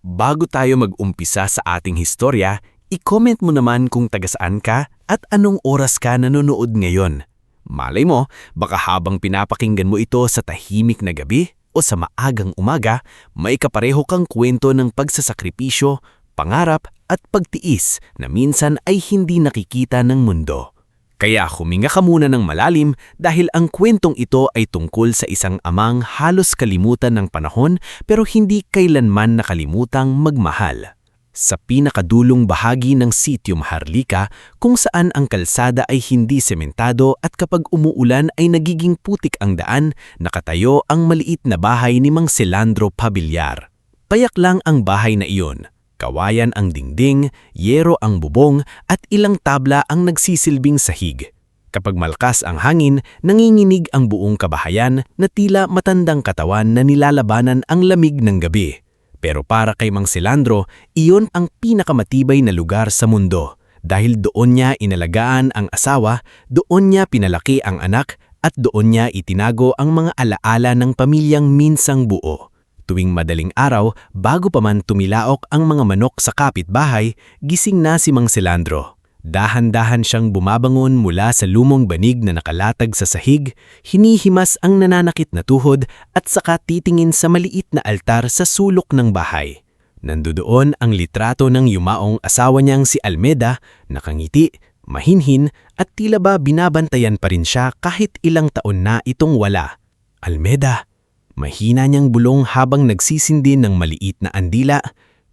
Bago tayo mag-umpisa sa ating historya, i-comment mo naman kung taga-saan ka at anong oras ka nanonood ngayon. Malay mo, baka habang pinapakinggan mo ito sa tahimik na gabi o sa maagang umaga, may kapareho kang kwento ng pagsasakripisyo, pangarap at pagtiis na minsan ay hindi nakikita ng mundo. Kaya huminga ka muna ng malalim dahil ang kwentong ito ay tungkol sa isang amang halos kalimutan ng panahon pero hindi kailanman nakalimutang magmahal. Sa pinakadulong bahagi ng Sitio Maharlika kung saan ang kalsada ay hindi sementado at kapag umuulan ay nagiging putik ang daan, nakatayo ang maliit na bahay ni Mang Selandro Pabillar. Payak lang ang bahay na iyon. Kawayan ang dingding, yero ang bubong at ilang tabla ang nagsisilbing sahig. Kapag malakas ang hangin, nanginginig ang buong kabahayan na tila matandang katawan na nilalabanan ang lamig ng gabi. Pero para kay Mang Selandro, iyon ang pinakamatibay na lugar sa mundo. Dahil doon niya inalagaan ang asawa, doon niya pinalaki ang anak at doon niya itinago ang mga alaala ng pamilyang minsang buo. Tuwing madaling araw, bago pa man tumilaok ang mga manok sa kapitbahay, gising na si Mang Selandro. Dahan-dahan siyang bumabangon mula sa lumong banig na nakalatag sa sahig, hinihimas ang nananakit na tuhod at saka titingin sa maliit na altar sa sulok ng bahay. Nandoon ang litrato ng yumaong asawa niyang si Almeda, nakangiti, mahinhin at tila ba binabantayan pa rin siya kahit ilang taon na itong wala. Almeda. Mahina niyang bulong habang nagsisindi ng maliit na andila.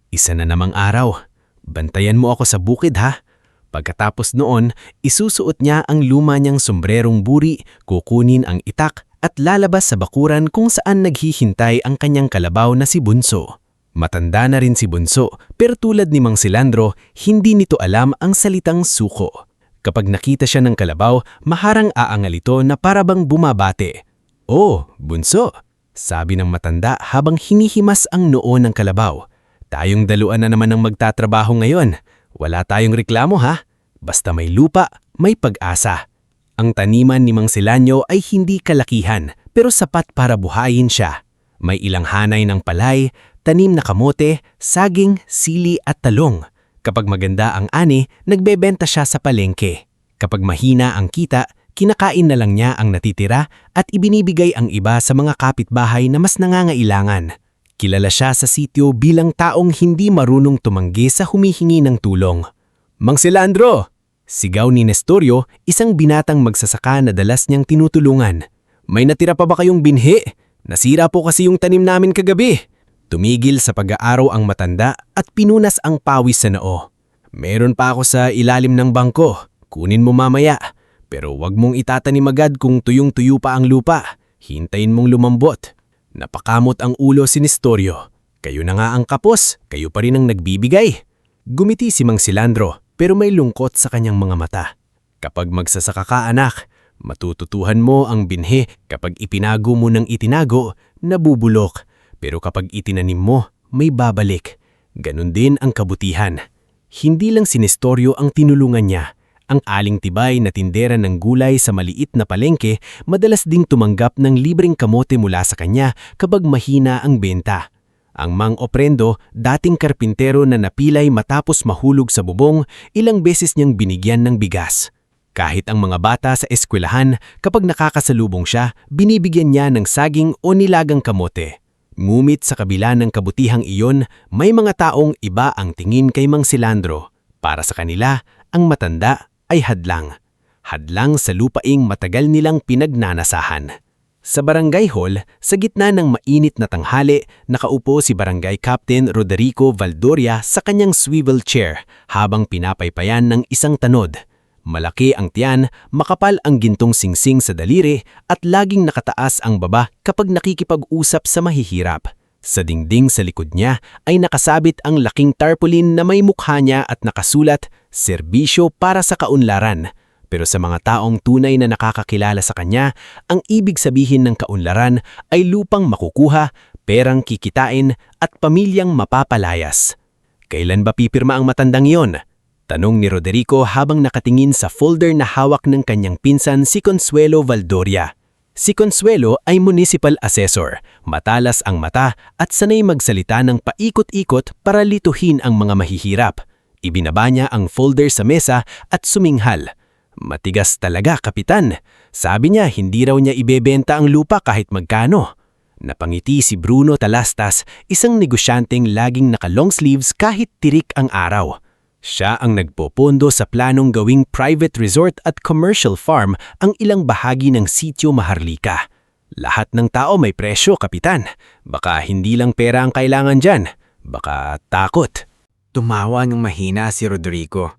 Isa na namang araw. Bantayan mo ako sa bukid ha. Pagkatapos noon, isusuot niya ang luma niyang sombrerong buri, kukunin ang itak at lalabas sa bakuran kung saan naghihintay ang kanyang kalabaw na si Bunso. Matanda na rin si Bunso pero tulad ni Mang Selandro, hindi nito alam ang salitang suko. Kapag nakita siya ng kalabaw, maharang aangal ito na parabang bumabate. "Oh, Bunso!" sabi ng matanda habang hinihimas ang noo ng kalabaw. "Tayong daluan na naman ang magtatrabaho ngayon. Wala tayong reklamo ha. Basta may lupa, may pag-asa." Ang taniman ni Mang Selandro ay hindi kalakihan pero sapat para buhayin siya. May ilang hanay ng palay, tanim na kamote, saging, sili at talong. Kapag maganda ang ani, nagbebenta siya sa palengke. Kapag mahina ang kita, kinakain na lang niya ang natitira at ibinibigay ang iba sa mga kapitbahay na mas nangangailangan. Kilala siya sa sitio bilang taong hindi marunong tumanggi sa humihingi ng tulong. "Mang Selandro!" sigaw ni Nestorio, isang binatang magsasaka na dalas niyang tinutulungan. "May natira pa ba kayong binhi? Nasira po kasi yung tanim namin kagabi." Tumigil sa pag-aaraw ang matanda at pinunas ang pawis sa noo. "Meron pa ako sa ilalim ng bangko. Kunin mo mamaya. Pero wag mong itatanim agad kung tuyong-tuyo pa ang lupa. Hintayin mong lumambot." Napakamot ang ulo si Nestorio. "Kayo na nga ang kapos, kayo pa rin ang nagbibigay." Gumiti si Mang Selandro pero may lungkot sa kanyang mga mata. "Kapag magsasaka ka anak, matututuhan mo ang binhi kapag ipinago mo ng itinago, nabubulok. Pero kapag itinanim mo, may babalik. Ganon din ang kabutihan." Hindi lang si Nestorio ang tinulungan niya. Ang aling tibay na tindera ng gulay sa maliit na palengke madalas ding tumanggap ng libreng kamote mula sa kanya kapag mahina ang benta. Ang Mang Oprendo, dating karpintero na napilay matapos mahulog sa bubong, ilang beses niyang binigyan ng bigas. Kahit ang mga bata sa eskwelahan, kapag nakakasalubong siya, binibigyan niya ng saging o nilagang kamote. Ngumit sa kabila ng kabutihang iyon, may mga taong iba ang tingin kay Mang Selandro. Para sa kanila, ang matanda ay hadlang. Hadlang sa lupaing matagal nilang pinagnanasahan. Sa barangay hall, sa gitna ng mainit na tanghali, nakaupo si Barangay Captain Roderico Valdoria sa kanyang swivel chair habang pinapaypayan ng isang tanod. Malaki ang tiyan, makapal ang gintong singsing sa daliri at laging nakataas ang baba kapag nakikipag-usap sa mahihirap. Sa dingding sa likod niya ay nakasabit ang laking tarpaulin na may mukha niya at nakasulat, "Serbisyo para sa kaunlaran." Pero sa mga taong tunay na nakakakilala sa kanya, ang ibig sabihin ng kaunlaran ay lupang makukuha, perang kikitain at pamilyang mapapalayas. "Kailan ba pipirma ang matandang iyon?" tanong ni Roderico habang nakatingin sa folder na hawak ng kanyang pinsan si Consuelo Valdoria. Si Consuelo ay municipal assessor, matalas ang mata at sanay magsalita ng paikot-ikot para lituhin ang mga mahihirap. Ibinaba niya ang folder sa mesa at suminghal. Matigas talaga, Kapitan. Sabi niya hindi raw niya ibebenta ang lupa kahit magkano. Napangiti si Bruno Talastas, isang negosyanteng laging naka-long sleeves kahit tirik ang araw. Siya ang nagpopondo sa planong gawing private resort at commercial farm ang ilang bahagi ng sitio Maharlika. Lahat ng tao may presyo, Kapitan. Baka hindi lang pera ang kailangan dyan. Baka takot. Tumawa ng mahina si Rodrigo.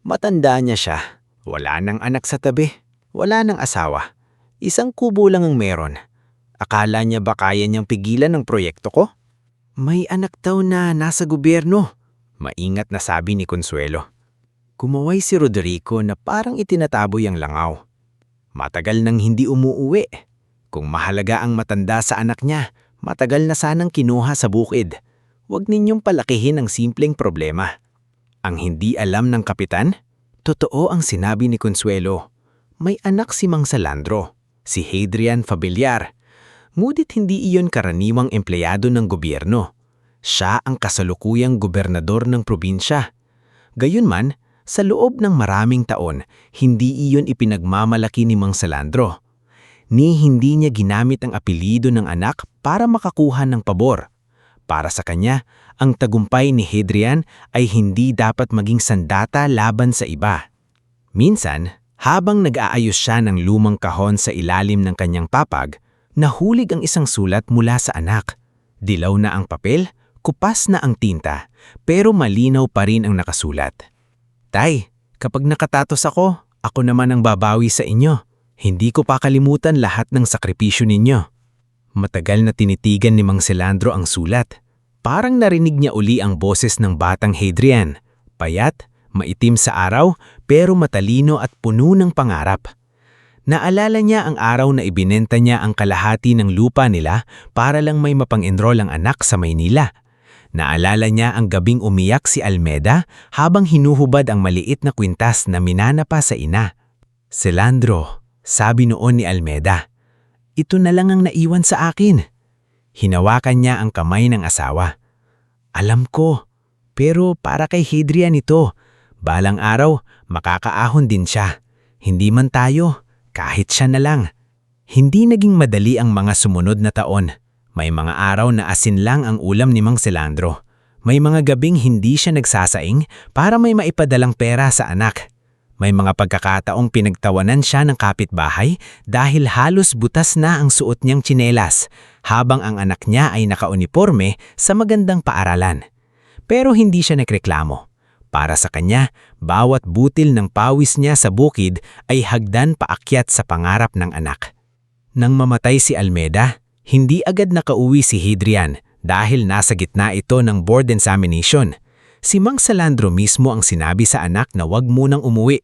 Matanda niya siya. Wala nang anak sa tabi. Wala nang asawa. Isang kubo lang ang meron. Akala niya ba kaya niyang pigilan ang proyekto ko? May anak daw na nasa gobyerno. Maingat na sabi ni Consuelo. Kumaway si Rodrigo na parang itinataboy ang langaw. Matagal nang hindi umuuwi. Kung mahalaga ang matanda sa anak niya, matagal na sanang kinuha sa bukid. Huwag ninyong palakihin ang simpleng problema. Ang hindi alam ng kapitan? Totoo ang sinabi ni Consuelo. May anak si Mang Salandro, si Hadrian Fabiliar. Ngunit hindi iyon karaniwang empleyado ng gobyerno. Siya ang kasalukuyang gobernador ng probinsya. Gayunman, sa loob ng maraming taon, hindi iyon ipinagmamalaki ni Mang Salandro. Ni hindi niya ginamit ang apelyido ng anak para makakuha ng pabor. Para sa kanya, ang tagumpay ni Hadrian ay hindi dapat maging sandata laban sa iba. Minsan, habang nag-aayos siya ng lumang kahon sa ilalim ng kanyang papag, nahulig ang isang sulat mula sa anak. Dilaw na ang papel, kupas na ang tinta, pero malinaw pa rin ang nakasulat. Tay, kapag nakatatos ako naman ang babawi sa inyo. Hindi ko pakalimutan lahat ng sakripisyo ninyo. Matagal na tinitigan ni Mang Salandro ang sulat. Parang narinig niya uli ang boses ng batang Hadrian. Payat, maitim sa araw, pero matalino at puno ng pangarap. Naalala niya ang araw na ibinenta niya ang kalahati ng lupa nila para lang may mapang-enroll ang anak sa Maynila. Naalala niya ang gabing umiyak si Almeda habang hinuhubad ang maliit na kwintas na minana pa sa ina. Salandro, sabi noon ni Almeda, ito na lang ang naiwan sa akin. Hinawakan niya ang kamay ng asawa. Alam ko, pero para kay Hadrian ito. Balang araw, makakaahon din siya. Hindi man tayo, kahit siya na lang. Hindi naging madali ang mga sumunod na taon. May mga araw na asin lang ang ulam ni Mang Salandro. May mga gabing hindi siya nagsasaing para may maipadalang pera sa anak. May mga pagkakataong pinagtawanan siya ng kapitbahay dahil halos butas na ang suot niyang tsinelas habang ang anak niya ay nakauniporme sa magandang paaralan. Pero hindi siya nagreklamo. Para sa kanya, bawat butil ng pawis niya sa bukid ay hagdan paakyat sa pangarap ng anak. Nang mamatay si Almeda, hindi agad nakauwi si Hadrian dahil nasa gitna ito ng board examination. Si Mang Salandro mismo ang sinabi sa anak na wag munang umuwi.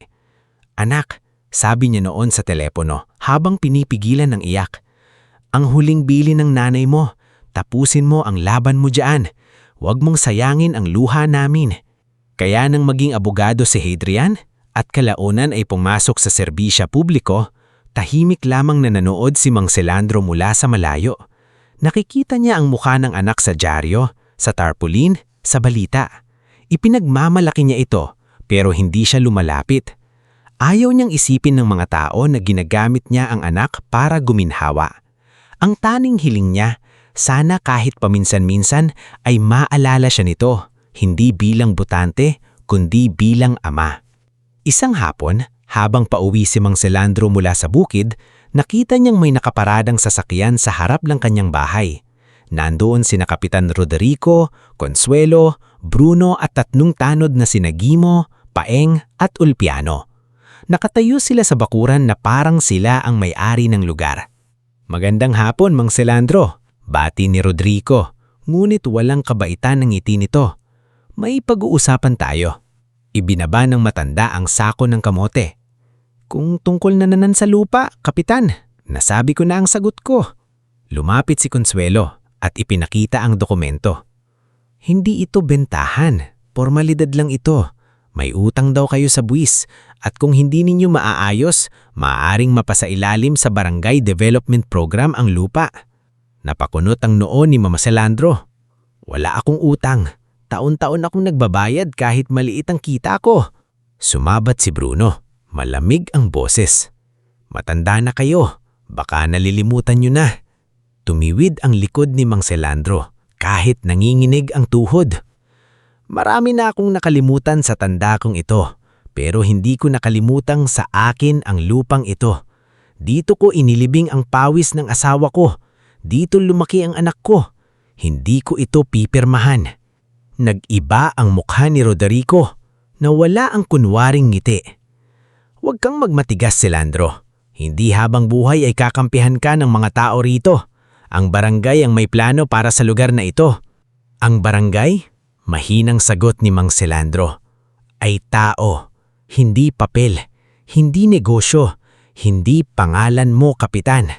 Anak, sabi niya noon sa telepono habang pinipigilan ng iyak. Ang huling bili ng nanay mo, tapusin mo ang laban mo diyan. Huwag mong sayangin ang luha namin. Kaya nang maging abogado si Hadrian at kalaunan ay pumasok sa serbisya publiko, tahimik lamang na nanood si Mang Salandro mula sa malayo. Nakikita niya ang mukha ng anak sa dyaryo, sa tarpaulin, sa balita. Ipinagmamalaki niya ito, pero hindi siya lumalapit. Ayaw niyang isipin ng mga tao na ginagamit niya ang anak para guminhawa. Ang taning hiling niya, sana kahit paminsan-minsan ay maalala siya nito, hindi bilang botante, kundi bilang ama. Isang hapon, habang pauwi si Mang Salandro mula sa bukid, nakita niyang may nakaparadang sasakyan sa harap ng kanyang bahay. Nandoon sina Kapitan Rodrigo, Consuelo, Bruno at 3 tanod na sina Gimo, Paeng at Ulpiano. Nakatayo sila sa bakuran na parang sila ang may-ari ng lugar. Magandang hapon, Mang Salandro, bati ni Rodrigo, ngunit walang kabaitan ng ngiti nito. May pag-uusapan tayo. Ibinaba ng matanda ang sako ng kamote. Kung tungkol na nanan sa lupa, Kapitan, nasabi ko na ang sagot ko. Lumapit si Consuelo at ipinakita ang dokumento. Hindi ito bentahan, formalidad lang ito. May utang daw kayo sa buwis at kung hindi ninyo maaayos, maaaring mapasailalim sa Barangay Development Program ang lupa. Napakunot ang noo ni Mama Selandro. Wala akong utang. Taon-taon akong nagbabayad kahit maliit ang kita ko. Sumabat si Bruno. Malamig ang boses. Matanda na kayo. Baka nalilimutan nyo na. Tumiwid ang likod ni Mang Selandro kahit nanginginig ang tuhod. Marami na akong nakalimutan sa tanda kong ito, pero hindi ko nakalimutang sa akin ang lupang ito. Dito ko inilibing ang pawis ng asawa ko. Dito lumaki ang anak ko. Hindi ko ito pipirmahan. Nag-iba ang mukha ni Roderico na wala ang kunwaring ngiti. Huwag kang magmatigas, Selandro. Hindi habang buhay ay kakampihan ka ng mga tao rito. Ang barangay ang may plano para sa lugar na ito. Ang barangay? Mahinang sagot ni Mang Selandro. Ay tao, hindi papel, hindi negosyo, hindi pangalan mo, Kapitan.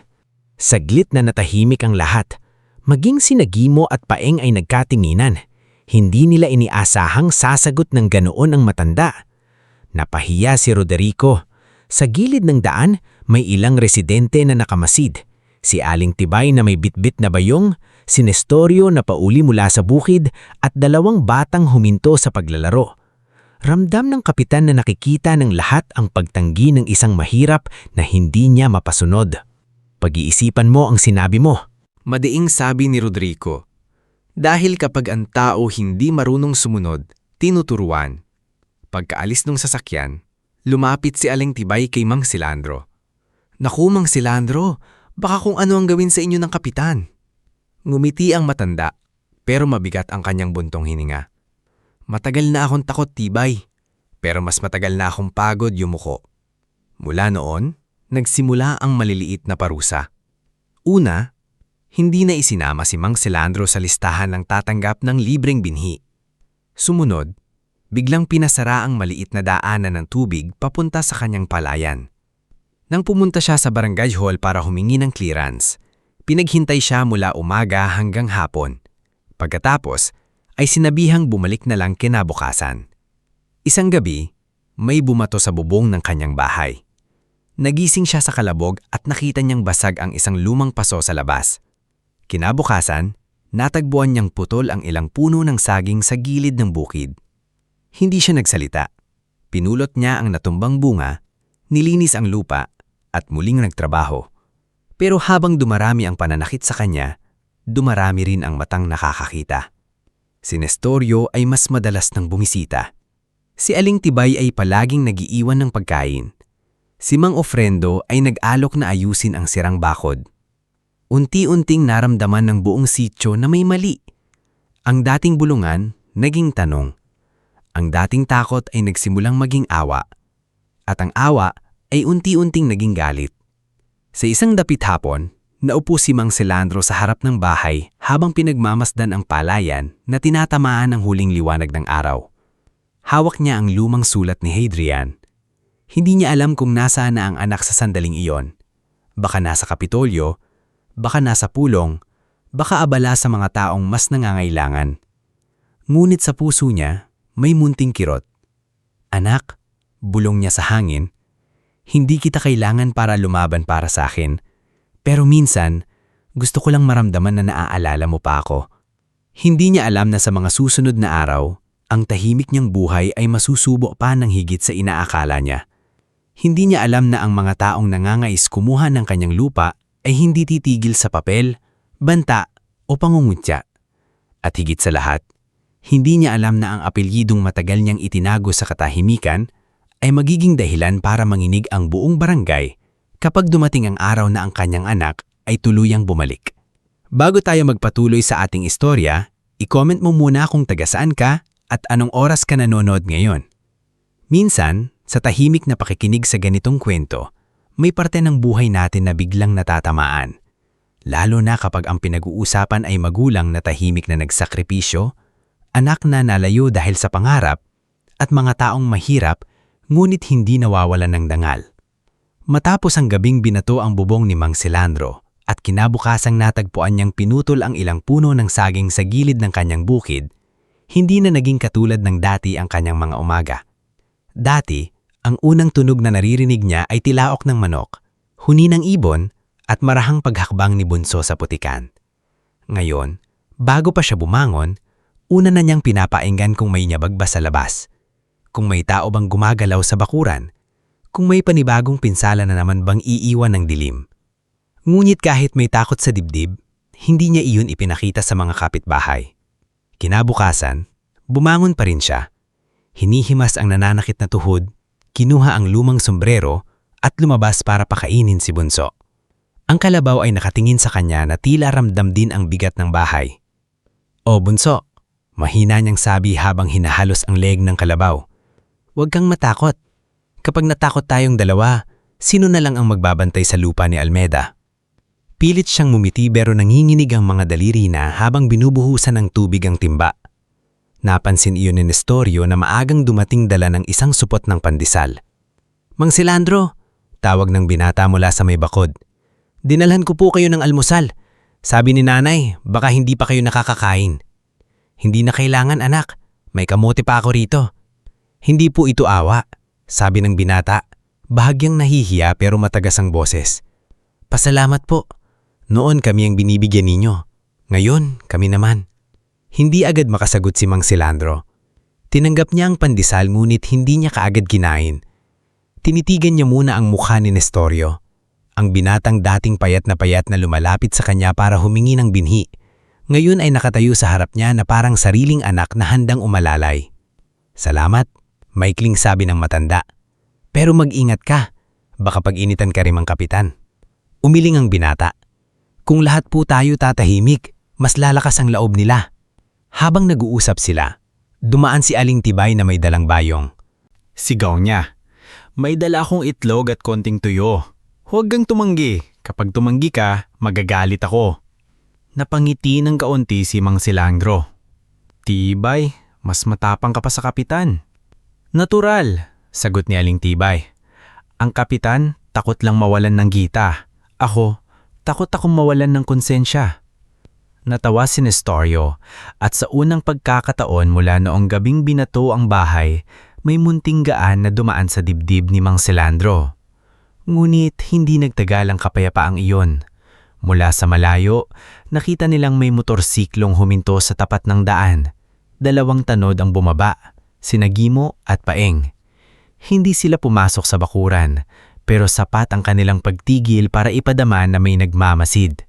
Saglit na natahimik ang lahat. Maging si Nagimo at Paeng ay nagkatinginan. Hindi nila iniasahang sasagot ng ganoon ang matanda. Napahiya si Roderico. Sa gilid ng daan, may ilang residente na nakamasid. Si Aling Tibay na may bitbit na bayong, si Nestorio na pauli mula sa bukid at 2 batang huminto sa paglalaro. Ramdam ng kapitan na nakikita ng lahat ang pagtanggi ng isang mahirap na hindi niya mapasunod. Pag-iisipan mo ang sinabi mo. Madiing sabi ni Roderico. Dahil kapag ang tao hindi marunong sumunod, tinuturuan. Pagkaalis ng sasakyan, lumapit si Aling Tibay kay Mang Selandro. Naku, Mang Selandro, baka kung ano ang gawin sa inyo ng kapitan. Ngumiti ang matanda, pero mabigat ang kanyang buntong hininga. Matagal na akong takot, Tibay, pero mas matagal na akong pagod yumuko. Mula noon, nagsimula ang maliliit na parusa. Una, hindi na isinama si Mang Selandro sa listahan ng tatanggap ng libreng binhi. Sumunod, biglang pinasara ang maliit na daanan ng tubig papunta sa kanyang palayan. Nang pumunta siya sa barangay hall para humingi ng clearance, pinaghintay siya mula umaga hanggang hapon. Pagkatapos, ay sinabihang bumalik na lang kinabukasan. Isang gabi, may bumato sa bubong ng kanyang bahay. Nagising siya sa kalabog at nakita niyang basag ang isang lumang paso sa labas. Kinabukasan, natagpuan niyang putol ang ilang puno ng saging sa gilid ng bukid. Hindi siya nagsalita. Pinulot niya ang natumbang bunga, nilinis ang lupa, at muling nagtrabaho. Pero habang dumarami ang pananakit sa kanya, dumarami rin ang matang nakakakita. Si Nestorio ay mas madalas nang bumisita. Si Aling Tibay ay palaging nagiiwan ng pagkain. Si Mang Ofrendo ay nag-alok na ayusin ang sirang bakod. Unti-unting naramdaman ng buong sityo na may mali. Ang dating bulungan, naging tanong. Ang dating takot ay nagsimulang maging awa. At ang awa ay unti-unting naging galit. Sa isang dapit hapon, naupo si Mang Selandro sa harap ng bahay habang pinagmamasdan ang palayan na tinatamaan ng huling liwanag ng araw. Hawak niya ang lumang sulat ni Hadrian. Hindi niya alam kung nasaan na ang anak sa sandaling iyon. Baka nasa Kapitolyo, baka nasa pulong, baka abala sa mga taong mas nangangailangan. Ngunit sa puso niya, may munting kirot. Anak, bulong niya sa hangin, hindi kita kailangan para lumaban para sa akin. Pero minsan, gusto ko lang maramdaman na naaalala mo pa ako. Hindi niya alam na sa mga susunod na araw, ang tahimik niyang buhay ay masusubo pa ng higit sa inaakala niya. Hindi niya alam na ang mga taong nangangais kumuha ng kanyang lupa ay hindi titigil sa papel, banta o pangungutya. At higit sa lahat, hindi niya alam na ang apelyidong matagal niyang itinago sa katahimikan ay magiging dahilan para manginig ang buong barangay kapag dumating ang araw na ang kanyang anak ay tuluyang bumalik. Bago tayo magpatuloy sa ating istorya, i-comment mo muna kung taga saan ka at anong oras ka nanonood ngayon. Minsan, sa tahimik na pakikinig sa ganitong kwento, may parte ng buhay natin na biglang natatamaan. Lalo na kapag ang pinag-uusapan ay magulang na tahimik na nagsakripisyo, anak na nalayo dahil sa pangarap, at mga taong mahirap ngunit hindi nawawalan ng dangal. Matapos ang gabing binato ang bubong ni Mang Selandro at kinabukasang natagpuan niyang pinutol ang ilang puno ng saging sa gilid ng kanyang bukid, hindi na naging katulad ng dati ang kanyang mga umaga. Dati, ang unang tunog na naririnig niya ay tilaok ng manok, huni ng ibon, at marahang paghakbang ni Bunso sa putikan. Ngayon, bago pa siya bumangon, una na niyang pinapainggan kung may nyabag ba sa labas, kung may tao bang gumagalaw sa bakuran, kung may panibagong pinsala na naman bang iiwan ng dilim. Ngunit kahit may takot sa dibdib, hindi niya iyon ipinakita sa mga kapitbahay. Kinabukasan, bumangon pa rin siya. Hinihimas ang nananakit na tuhod, kinuha ang lumang sombrero at lumabas para pakainin si Bunso. Ang kalabaw ay nakatingin sa kanya na tila ramdam din ang bigat ng bahay. "O Bunso," mahina niyang sabi habang hinahalos ang leeg ng kalabaw. "Huwag kang matakot. Kapag natakot tayong dalawa, sino na lang ang magbabantay sa lupa ni Almeda?" Pilit siyang ngumiti pero nanginginig ang mga daliri na habang binubuhusan ng tubig ang timba. Napansin iyon ni Nestorio na maagang dumating dala ng isang supot ng pandesal. "Mang Silandro," tawag ng binata mula sa may bakod. "Dinalhan ko po kayo ng almusal. Sabi ni nanay, baka hindi pa kayo nakakakain." "Hindi na kailangan anak, may kamote pa ako rito." "Hindi po ito awa," sabi ng binata, bahagyang nahihiya pero matagas ang boses. "Pasalamat po. Noon kami ang binibigyan ninyo. Ngayon, kami naman." Hindi agad makasagot si Mang Silandro. Tinanggap niya ang pandesal ngunit hindi niya kaagad kinain. Tinitigan niya muna ang mukha ni Nestorio, ang binatang dating payat na lumalapit sa kanya para humingi ng binhi. Ngayon ay nakatayo sa harap niya na parang sariling anak na handang umalalay. "Salamat," maikling sabi ng matanda. "Pero mag-ingat ka, baka pag-initan ka rin ang kapitan." Umiling ang binata. "Kung lahat po tayo tatahimik, mas lalakas ang laob nila." Habang nag-uusap sila, dumaan si Aling Tibay na may dalang bayong. Sigaw niya, "May dala akong itlog at konting tuyo. Huwag kang tumanggi. Kapag tumanggi ka, magagalit ako." Napangiti ng kaunti si Mang Silandro. "Tibay, mas matapang ka pa sa kapitan." "Natural," sagot ni Aling Tibay. "Ang kapitan, takot lang mawalan ng gita. Ako, takot akong mawalan ng konsensya." Natawa si Nestorio at sa unang pagkakataon mula noong gabing binato ang bahay, may munting gaan na dumaan sa dibdib ni Mang Silandro. Ngunit hindi nagtagal ang kapayapaang iyon. Mula sa malayo, nakita nilang may motorsiklong huminto sa tapat ng daan. 2 tanod ang bumaba, sina Gimo at Paeng. Hindi sila pumasok sa bakuran, pero sapat ang kanilang pagtigil para ipadama na may nagmamasid.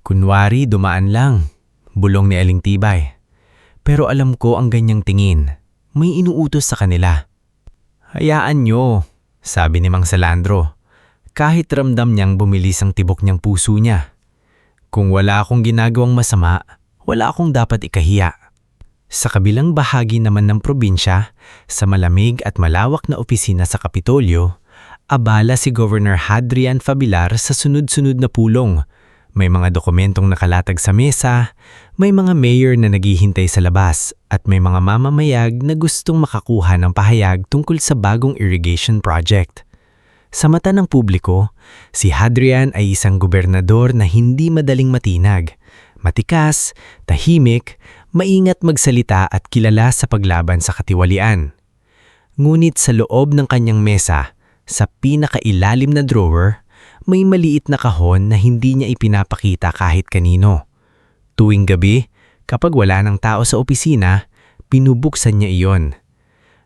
"Kunwari dumaan lang," bulong ni Aling Tibay. "Pero alam ko ang ganyang tingin. May inuutos sa kanila." "Hayaan nyo," sabi ni Mang Silandro. Kahit ramdam niyang bumilis ang tibok niyang puso niya. "Kung wala akong ginagawang masama, wala akong dapat ikahiya." Sa kabilang bahagi naman ng probinsya, sa malamig at malawak na opisina sa Kapitolyo, abala si Governor Hadrian Fabilar sa sunod-sunod na pulong. May mga dokumentong nakalatag sa mesa, may mga mayor na naghihintay sa labas, at may mga mamamayag na gustong makakuha ng pahayag tungkol sa bagong irrigation project. Sa mata ng publiko, si Hadrian ay isang gobernador na hindi madaling matinag, matikas, tahimik, maingat magsalita at kilala sa paglaban sa katiwalian. Ngunit sa loob ng kanyang mesa, sa pinakailalim na drawer, may maliit na kahon na hindi niya ipinapakita kahit kanino. Tuwing gabi, kapag wala ng tao sa opisina, pinubuksan niya iyon.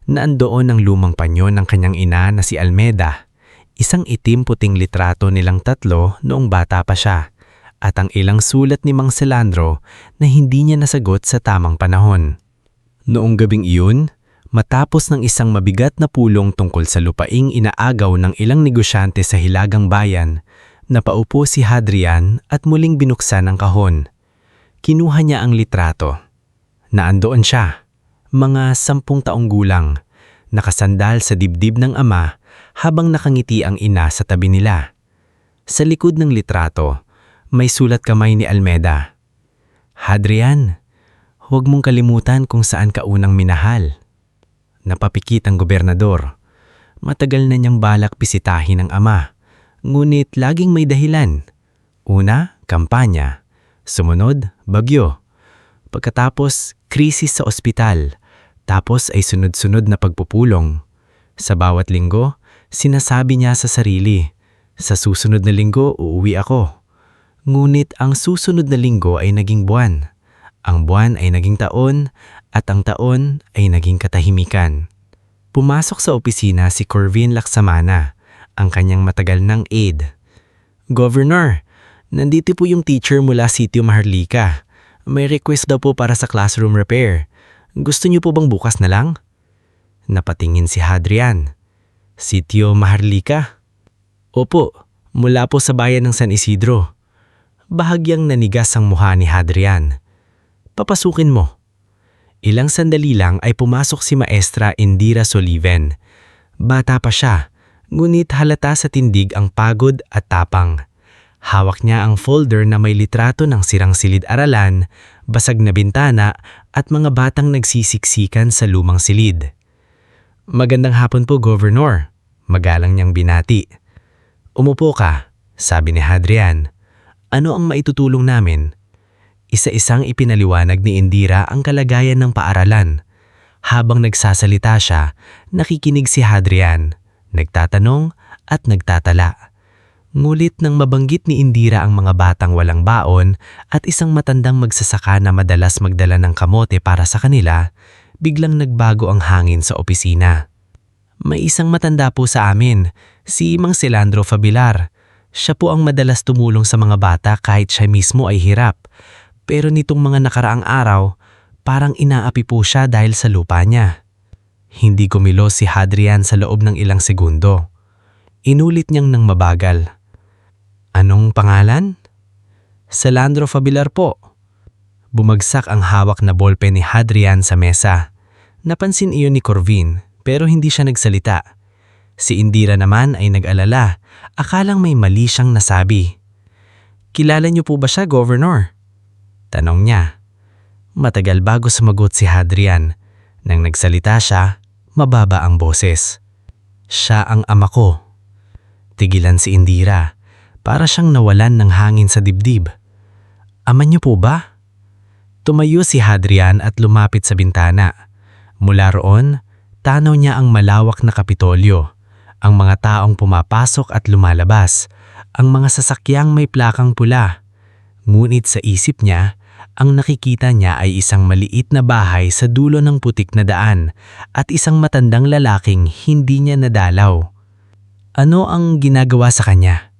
Naandoon ang lumang panyo ng kanyang ina na si Almeda, isang itim-puting litrato nilang tatlo noong bata pa siya, at ang ilang sulat ni Mang Silandro na hindi niya nasagot sa tamang panahon. Noong gabing iyon, matapos ng isang mabigat na pulong tungkol sa lupaing inaagaw ng ilang negosyante sa Hilagang Bayan, napaupo si Hadrian at muling binuksan ang kahon. Kinuha niya ang litrato. Naandoon siya, mga 10 taong gulang, nakasandal sa dibdib ng ama habang nakangiti ang ina sa tabi nila. Sa likod ng litrato, may sulat kamay ni Almeda. "Hadrian, huwag mong kalimutan kung saan ka unang minahal." Napapikit ang gobernador. Matagal na niyang balak bisitahin ang ama, ngunit laging may dahilan. Una, kampanya. Sumunod, bagyo. Pagkatapos, krisis sa ospital. Tapos ay sunod-sunod na pagpupulong. Sa bawat linggo, sinasabi niya sa sarili, sa susunod na linggo uuwi ako. Ngunit ang susunod na linggo ay naging buwan. Ang buwan ay naging taon at ang taon ay naging katahimikan. Pumasok sa opisina si Corvin Laksamana, ang kanyang matagal ng aide. Governor, nandito po yung teacher mula Sitio Maharlika. May request daw po para sa classroom repair. Gusto niyo po bang bukas na lang? Napatingin si Hadrian. Sitio Maharlika? Opo, mula po sa bayan ng San Isidro. Bahagyang nanigas ang mukha ni Hadrian. Papasukin mo. Ilang sandali lang ay pumasok si Maestra Indira Soliven. Bata pa siya, ngunit halata sa tindig ang pagod at tapang. Hawak niya ang folder na may litrato ng sirang silid-aralan, basag na bintana at mga batang nagsisiksikan sa lumang silid. Magandang hapon po, Governor. Magalang niyang binati. Umupo ka, sabi ni Hadrian. Ano ang maitutulong namin? Isa-isang ipinaliwanag ni Indira ang kalagayan ng paaralan. Habang nagsasalita siya, nakikinig si Hadrian, nagtatanong at nagtatala. Ngulit nang mabanggit ni Indira ang mga batang walang baon at isang matandang magsasaka na madalas magdala ng kamote para sa kanila, biglang nagbago ang hangin sa opisina. May isang matanda po sa amin, si Mang Silandro Fabilar. Siya po ang madalas tumulong sa mga bata kahit siya mismo ay hirap. Pero nitong mga nakaraang araw, parang inaapi po siya dahil sa lupa niya. Hindi kumilos si Hadrian sa loob ng ilang segundo. Inulit niyang nang mabagal. Anong pangalan? Silandro Fabilar po. Bumagsak ang hawak na bolpe ni Hadrian sa mesa. Napansin iyon ni Corvin pero hindi siya nagsalita. Si Indira naman ay nag-alala, akalang may mali siyang nasabi. Kilala niyo po ba siya, Governor? Tanong niya. Matagal bago sumagot si Hadrian. Nang nagsalita siya, mababa ang boses. Siya ang ama ko. Tigilan si Indira, para siyang nawalan ng hangin sa dibdib. Ama niyo po ba? Tumayo si Hadrian at lumapit sa bintana. Mula roon, tanaw niya ang malawak na Kapitolyo, ang mga taong pumapasok at lumalabas, ang mga sasakyang may plakang pula. Ngunit sa isip niya, ang nakikita niya ay isang maliit na bahay sa dulo ng putik na daan at isang matandang lalaking hindi niya nadalaw. Ano ang ginagawa sa kanya?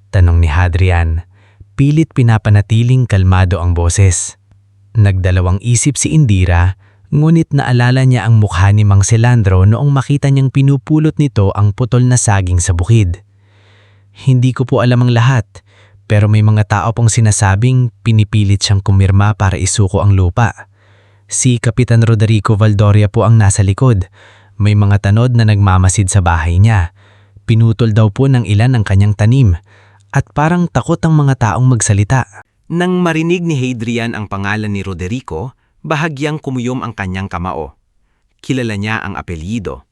Tanong ni Hadrian. Pilit pinapanatiling kalmado ang boses. Nagdalawang isip si Indira, ngunit naalala niya ang mukha ni Mang Silandro noong makita niyang pinupulot nito ang putol na saging sa bukid. Hindi ko po alam ang lahat. Pero may mga tao pong sinasabing pinipilit siyang kumirma para isuko ang lupa. Si Kapitan Roderico Valdoria po ang nasa likod. May mga tanod na nagmamasid sa bahay niya. Pinutol daw po ng ilan ang kanyang tanim. At parang takot ang mga taong magsalita. Nang marinig ni Hadrian ang pangalan ni Roderico, bahagyang kumuyom ang kanyang kamao. Kilala niya ang apelyido.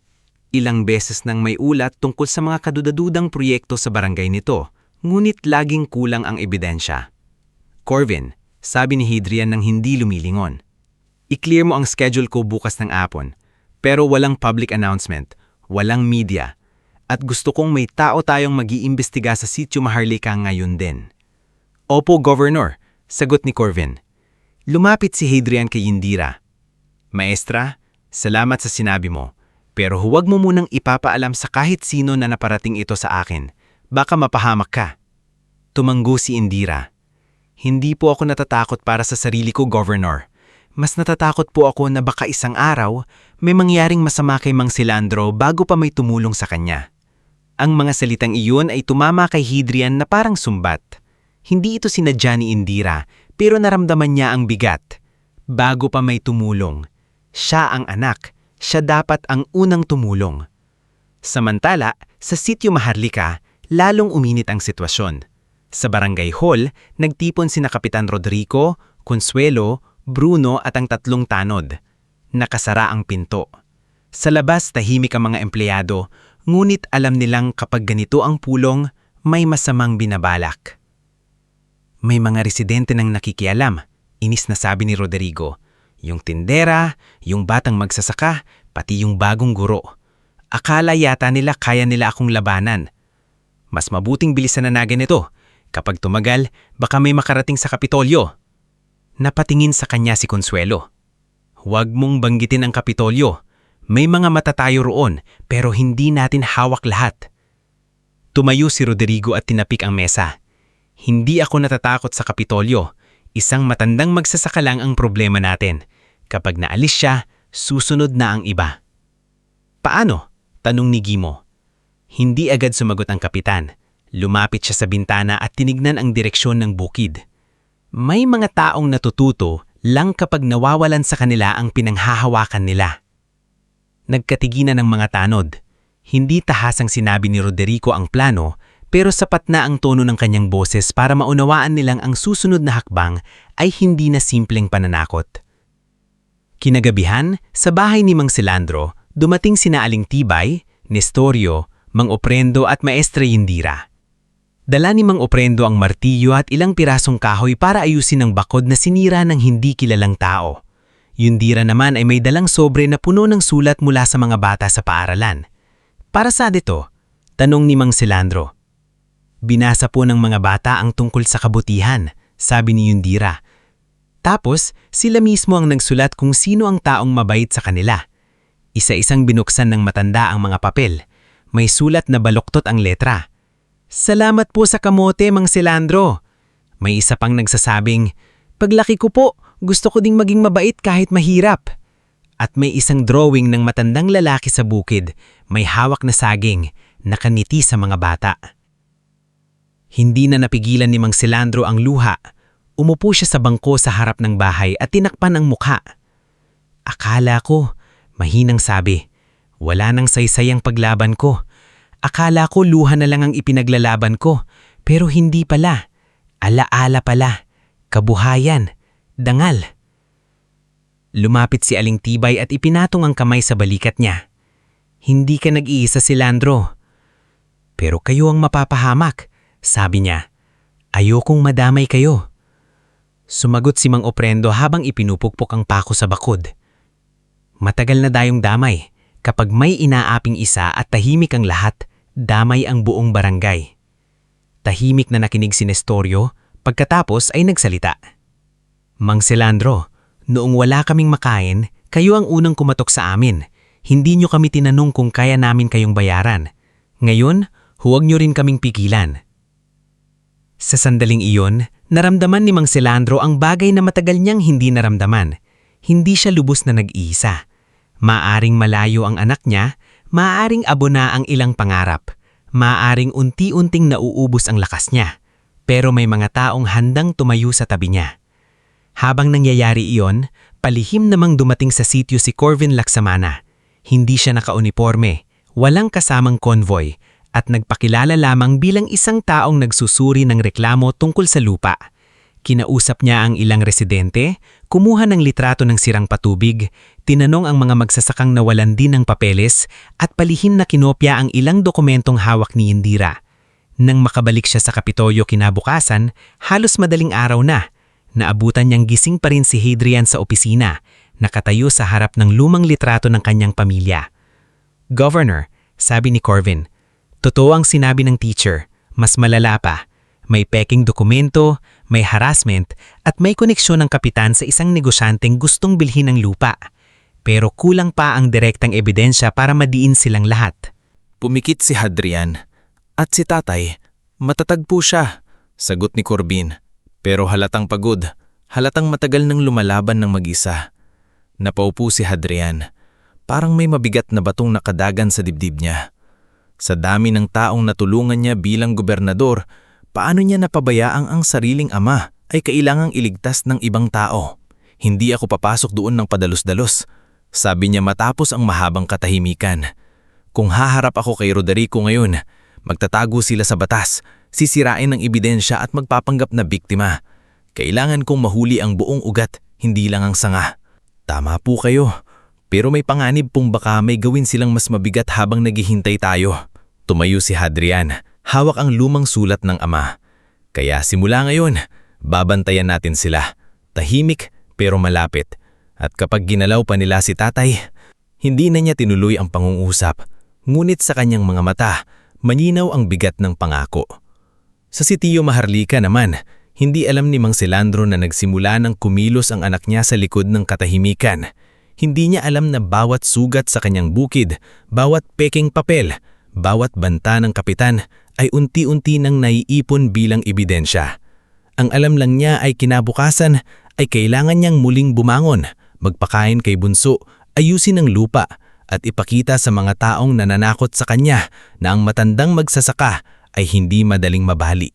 Ilang beses nang may ulat tungkol sa mga kadudadudang proyekto sa barangay nito. Ngunit laging kulang ang ebidensya. Corvin, sabi ni Hadrian nang hindi lumilingon. I-clear mo ang schedule ko bukas ng hapon, pero walang public announcement, walang media, at gusto kong may tao tayong mag-iimbestiga sa Sitio Maharlika ngayon din. Opo, Governor, sagot ni Corvin. Lumapit si Hadrian kay Indira. Maestra, salamat sa sinabi mo, pero huwag mo munang ipapaalam sa kahit sino na naparating ito sa akin. Baka mapahamak ka. Tumanggo si Indira. Hindi po ako natatakot para sa sarili ko, Governor. Mas natatakot po ako na baka isang araw may mangyaring masama kay Mang Silandro bago pa may tumulong sa kanya. Ang mga salitang iyon ay tumama kay Hadrian na parang sumbat. Hindi ito sinadya ni Indira, pero naramdaman niya ang bigat. Bago pa may tumulong. Siya ang anak. Siya dapat ang unang tumulong. Samantala, sa Sitio Maharlika, lalong uminit ang sitwasyon. Sa barangay hall, nagtipon sina Kapitan Roderico, Consuelo, Bruno at ang tatlong tanod. Nakasara ang pinto. Sa labas tahimik ang mga empleyado, ngunit alam nilang kapag ganito ang pulong, may masamang binabalak. May mga residente nang nakikialam, inis na sabi ni Roderico. Yung tindera, yung batang magsasaka, pati yung bagong guro. Akala yata nila kaya nila akong labanan. Mas mabuting bilisan na ganito. Kapag tumagal, baka may makarating sa Kapitolyo. Napatingin sa kanya si Consuelo. Huwag mong banggitin ang Kapitolyo. May mga matatayo roon, pero hindi natin hawak lahat. Tumayo si Rodrigo at tinapik ang mesa. Hindi ako natatakot sa Kapitolyo. Isang matandang magsasaka lang ang problema natin. Kapag naalis siya, susunod na ang iba. Paano? Tanong ni Gimo. Hindi agad sumagot ang kapitan. Lumapit siya sa bintana at tinignan ang direksyon ng bukid. May mga taong natututo lang kapag nawawalan sa kanila ang pinanghahawakan nila. Nagkatiginan ng mga tanod. Hindi tahasang sinabi ni Rodrigo ang plano, pero sapat na ang tono ng kanyang boses para maunawaan nilang ang susunod na hakbang ay hindi na simpleng pananakot. Kinagabihan, sa bahay ni Mang Silandro, dumating sina Aling Tibay, Nestorio, Mang Oprendo at Maestra Yindira. Dala ni Mang Oprendo ang martilyo at ilang pirasong kahoy para ayusin ang bakod na sinira ng hindi kilalang tao. Yindira naman ay may dalang sobre na puno ng sulat mula sa mga bata sa paaralan. Para sa dito? Tanong ni Mang Silandro. Binasa po ng mga bata ang tungkol sa kabutihan, sabi ni Yindira. Tapos, sila mismo ang nagsulat kung sino ang taong mabait sa kanila. Isa-isang binuksan ng matanda ang mga papel. May sulat na baluktot ang letra. Salamat po sa kamote, Mang Silandro. May isa pang nagsasabing, paglaki ko po, gusto ko ding maging mabait kahit mahirap. At may isang drawing ng matandang lalaki sa bukid, may hawak na saging, nakaniti sa mga bata. Hindi na napigilan ni Mang Silandro ang luha. Umupo siya sa bangko sa harap ng bahay at tinakpan ang mukha. Akala ko, mahinang sabi, wala nang saysay ang paglaban ko. Akala ko luha na lang ang ipinaglalaban ko, pero hindi pala. Alaala pala. Kabuhayan. Dangal. Lumapit si Aling Tibay at ipinatong ang kamay sa balikat niya. Hindi ka nag-iisa, Silandro. Pero kayo ang mapapahamak, sabi niya. Ayokong madamay kayo. Sumagot si Mang Oprendo habang ipinupukpok ang pako sa bakod. Matagal na tayong damay. Kapag may inaaping isa at tahimik ang lahat, damay ang buong barangay. Tahimik na nakinig si Nestorio, pagkatapos ay nagsalita. Mang Silandro, noong wala kaming makain, kayo ang unang kumatok sa amin. Hindi nyo kami tinanong kung kaya namin kayong bayaran. Ngayon, huwag nyo rin kaming pigilan. Sa sandaling iyon, naramdaman ni Mang Silandro ang bagay na matagal niyang hindi naramdaman. Hindi siya lubos na nag-iisa. Maaring malayo ang anak niya, maaring abona ang ilang pangarap, maaring unti-unting nauubos ang lakas niya, pero may mga taong handang tumayo sa tabi niya. Habang nangyayari iyon, palihim namang dumating sa sitio si Corvin Laksamana. Hindi siya nakauniporme, walang kasamang konvoy, at nagpakilala lamang bilang isang taong nagsusuri ng reklamo tungkol sa lupa. Kinausap niya ang ilang residente, kumuha ng litrato ng sirang patubig, tinanong ang mga magsasakang nawalan din ng papeles at palihim na kinopya ang ilang dokumentong hawak ni Yindira. Nang makabalik siya sa Kapitolyo kinabukasan, halos madaling araw na. Naabutan niyang gising pa rin si Hadrian sa opisina, nakatayo sa harap ng lumang litrato ng kanyang pamilya. Governor, sabi ni Corvin, totoo ang sinabi ng teacher, mas malala pa. May peking dokumento, may harassment, at may koneksyon ng kapitan sa isang negosyanteng gustong bilhin ng lupa. Pero kulang pa ang direktang ebidensya para madiin silang lahat. Pumikit si Hadrian. At si tatay, matatag po siya, sagot ni Corbin. Pero halatang pagod, halatang matagal nang lumalaban ng mag-isa. Napaupo si Hadrian. Parang may mabigat na batong nakadagan sa dibdib niya. Sa dami ng taong natulungan niya bilang gobernador, paano niya napabayaang ang sariling ama ay kailangang iligtas ng ibang tao? Hindi ako papasok doon ng padalos-dalos, sabi niya matapos ang mahabang katahimikan. Kung haharap ako kay Rodrigo ngayon, magtatago sila sa batas, sisirain ng ebidensya at magpapanggap na biktima. Kailangan kong mahuli ang buong ugat, hindi lang ang sanga. Tama po kayo, pero may panganib pong baka may gawin silang mas mabigat habang naghihintay tayo. Tumayo si Hadrian. Hawak ang lumang sulat ng ama. Kaya simula ngayon, babantayan natin sila. Tahimik pero malapit. At kapag ginalaw pa nila si tatay, hindi na niya tinuloy ang pangungusap. Ngunit sa kanyang mga mata, malinaw ang bigat ng pangako. Sa si Tio Maharlika naman, hindi alam ni Mang Silandro na nagsimula ng kumilos ang anak niya sa likod ng katahimikan. Hindi niya alam na bawat sugat sa kanyang bukid, bawat peking papel, bawat banta ng kapitan ay unti-unti nang naiipon bilang ebidensya. Ang alam lang niya ay kinabukasan ay kailangan niyang muling bumangon, magpakain kay bunso, ayusin ang lupa at ipakita sa mga taong nananakot sa kanya na ang matandang magsasaka ay hindi madaling mabali.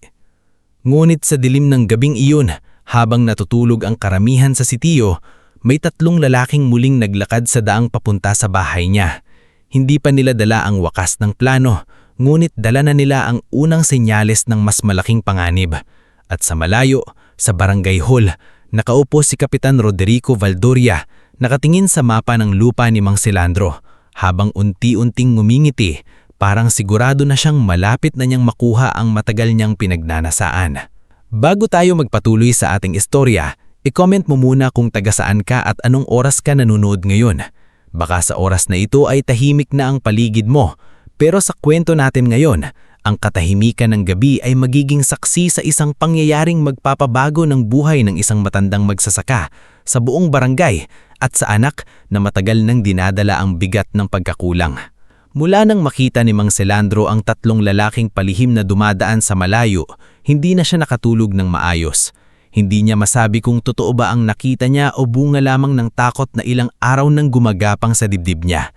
Ngunit sa dilim ng gabing iyon, habang natutulog ang karamihan sa sitiyo, may 3 lalaking muling naglakad sa daang papunta sa bahay niya. Hindi pa nila dala ang wakas ng plano, ngunit dala na nila ang unang senyales ng mas malaking panganib. At sa malayo, sa barangay hall, nakaupo si Kapitan Roderico Valdoria, nakatingin sa mapa ng lupa ni Mang Silandro, habang unti-unting ngumingiti, parang sigurado na siyang malapit na niyang makuha ang matagal niyang pinagnanasaan. Bago tayo magpatuloy sa ating istorya, i-comment mo muna kung taga saan ka at anong oras ka nanonood ngayon. Baka sa oras na ito ay tahimik na ang paligid mo, pero sa kwento natin ngayon, ang katahimikan ng gabi ay magiging saksi sa isang pangyayaring magpapabago ng buhay ng isang matandang magsasaka sa buong barangay at sa anak na matagal nang dinadala ang bigat ng pagkakulang. Mula nang makita ni Mang Silandro ang 3 lalaking palihim na dumadaan sa malayo, hindi na siya nakatulog ng maayos. Hindi niya masabi kung totoo ba ang nakita niya o bunga lamang ng takot na ilang araw nang gumagapang sa dibdib niya.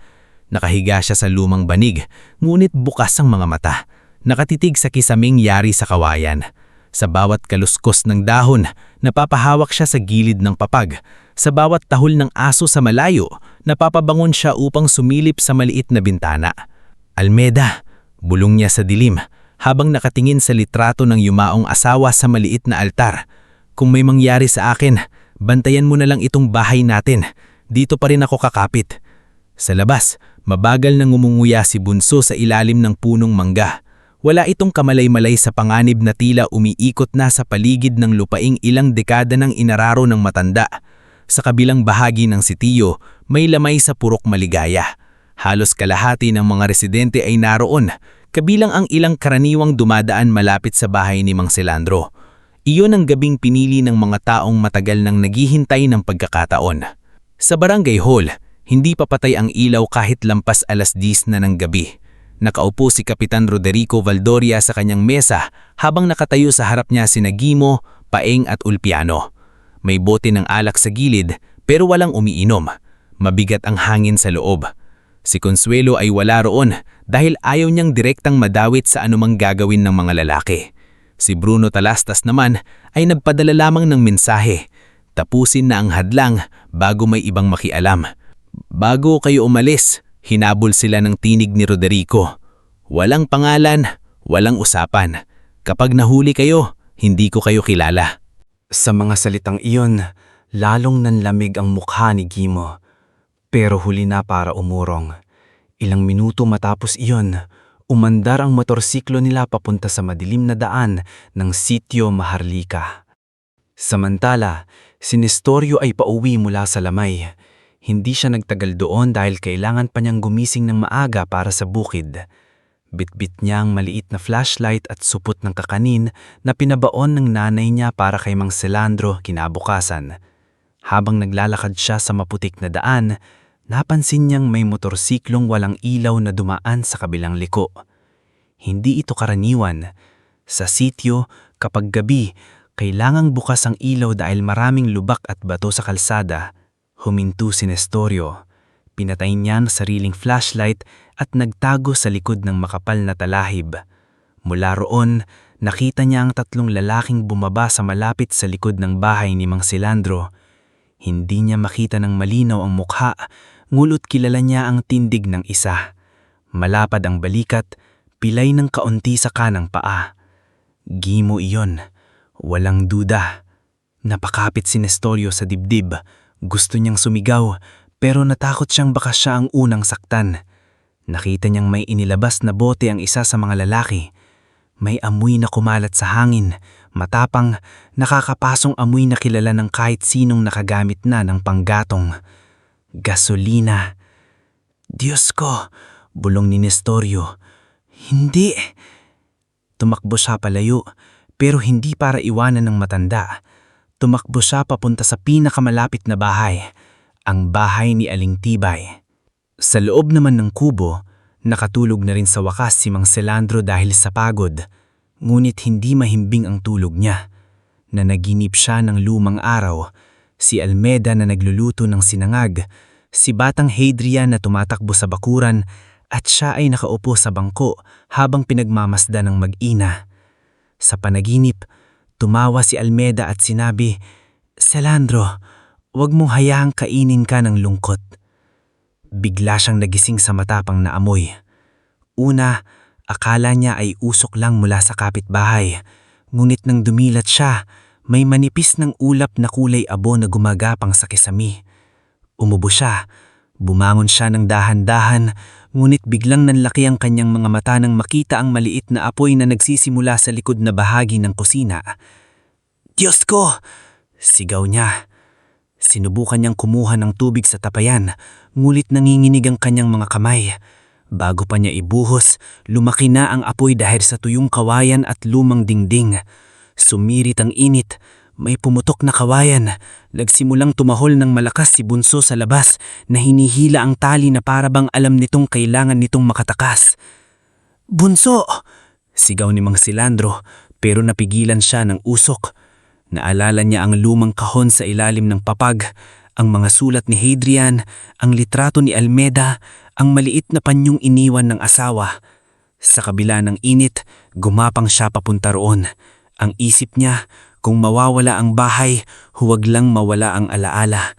Nakahiga siya sa lumang banig, ngunit bukas ang mga mata. Nakatitig sa kisaming yari sa kawayan. Sa bawat kaluskos ng dahon, napapahawak siya sa gilid ng papag. Sa bawat tahol ng aso sa malayo, napapabangon siya upang sumilip sa maliit na bintana. Almeda, bulong niya sa dilim, habang nakatingin sa litrato ng yumaong asawa sa maliit na altar. Kung may mangyari sa akin, bantayan mo na lang itong bahay natin. Dito pa rin ako kakapit. Sa labas, mabagal na ngumunguya si Bunso sa ilalim ng punong mangga. Wala itong kamalay-malay sa panganib na tila umiikot na sa paligid ng lupaing ilang dekada ng inararo ng matanda. Sa kabilang bahagi ng sitiyo, may lamay sa purok maligaya. Halos kalahati ng mga residente ay naroon, kabilang ang ilang karaniwang dumadaan malapit sa bahay ni Mang Silandro. Iyon ang gabing pinili ng mga taong matagal nang naghihintay ng pagkakataon. Sa barangay hall, hindi pa patay ang ilaw kahit lampas 10:00 na ng gabi. Nakaupo si Kapitan Roderico Valdoria sa kanyang mesa habang nakatayo sa harap niya sina Gimo, Paeng at Ulpiano. May bote ng alak sa gilid pero walang umiinom. Mabigat ang hangin sa loob. Si Consuelo ay wala roon dahil ayaw niyang direktang madawit sa anumang gagawin ng mga lalaki. Si Bruno Talastas naman ay nagpadala lamang ng mensahe. Tapusin na ang hadlang bago may ibang makialam. Bago kayo umalis, hinabol sila ng tinig ni Roderico. Walang pangalan, walang usapan. Kapag nahuli kayo, hindi ko kayo kilala. Sa mga salitang iyon, lalong nanlamig ang mukha ni Gimo. Pero huli na para umurong. Ilang minuto matapos iyon, umandar ang motorsiklo nila papunta sa madilim na daan ng Sitio Maharlika. Samantala, si Nestorio ay pauwi mula sa lamay. Hindi siya nagtagal doon dahil kailangan pa niyang gumising ng maaga para sa bukid. Bitbit niya ang maliit na flashlight at supot ng kakanin na pinabaon ng nanay niya para kay Mang Silandro kinabukasan. Habang naglalakad siya sa maputik na daan, napansin niyang may motorsiklong walang ilaw na dumaan sa kabilang liko. Hindi ito karaniwan. Sa sitio, kapag gabi, kailangang bukas ang ilaw dahil maraming lubak at bato sa kalsada. Huminto si Nestorio. Pinatay niya ang sariling flashlight at nagtago sa likod ng makapal na talahib. Mula roon, nakita niya ang 3 lalaking bumaba sa malapit sa likod ng bahay ni Mang Silandro. Hindi niya makita ng malinaw ang mukha, ngunit kilala niya ang tindig ng isa. Malapad ang balikat, pilay ng kaunti sa kanang paa. Gimo iyon, walang duda. Napakapit si Nestorio sa dibdib. Gusto niyang sumigaw, pero natakot siyang baka siya ang unang saktan. Nakita niyang may inilabas na bote ang isa sa mga lalaki. May amoy na kumalat sa hangin, matapang, nakakapasong amoy na kilala ng kahit sinong nakagamit na ng panggatong. Gasolina. Diyos ko, Bulong ni Nestorio. Hindi. Tumakbo siya palayo, pero hindi para iwanan ng matanda. Tumakbo siya papunta sa pinakamalapit na bahay, ang bahay ni Aling Tibay. Sa loob naman ng kubo, nakatulog na rin sa wakas si Mang Selandro dahil sa pagod. Ngunit hindi mahimbing ang tulog niya. Nanaginip siya ng lumang araw, si Almeda na nagluluto ng sinangag, si Batang Hadrian na tumatakbo sa bakuran, at siya ay nakaupo sa bangko habang pinagmamasdan ng mag-ina. Sa panaginip, tumawa si Almeda at sinabi, "Selandro, huwag mong hayaang kainin ka ng lungkot." Bigla siyang nagising sa matapang na amoy. Una, akala niya ay usok lang mula sa kapitbahay, ngunit nang dumilat siya, may manipis ng ulap na kulay abo na gumagapang sa kisami. Umubo siya, bumangon siya ng dahan-dahan, ngunit biglang nanlaki ang kanyang mga mata nang makita ang maliit na apoy na nagsisimula sa likod na bahagi ng kusina. "Diyos ko!" sigaw niya. Sinubukan niyang kumuha ng tubig sa tapayan, ngunit nanginginig ang kanyang mga kamay. Bago pa niya ibuhos, lumaki na ang apoy dahil sa tuyong kawayan at lumang dingding. Sumirit ang init, may pumutok na kawayan. Nagsimulang tumahol ng malakas si Bunso sa labas na hinihila ang tali na parabang alam nitong kailangan nitong makatakas. "Bunso!" sigaw ni Mang Selandro, pero napigilan siya ng usok. Naalala niya ang lumang kahon sa ilalim ng papag, ang mga sulat ni Hadrian, ang litrato ni Almeda, ang maliit na panyong iniwan ng asawa. Sa kabila ng init, gumapang siya papunta roon. Ang isip niya, kung mawawala ang bahay, huwag lang mawala ang alaala.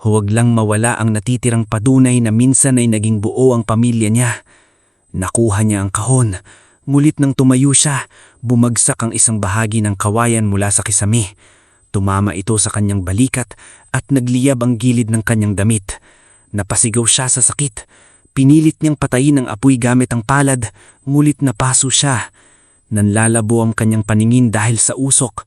Huwag lang mawala ang natitirang padunay na minsan ay naging buo ang pamilya niya. Nakuha niya ang kahon. Ngulit nang tumayo siya, bumagsak ang isang bahagi ng kawayan mula sa kisami. Tumama ito sa kanyang balikat at nagliyab ang gilid ng kanyang damit. Napasigaw siya sa sakit. Pinilit niyang patayin ang apoy gamit ang palad, ngulit napaso siya. Nanlalabo ang kanyang paningin dahil sa usok.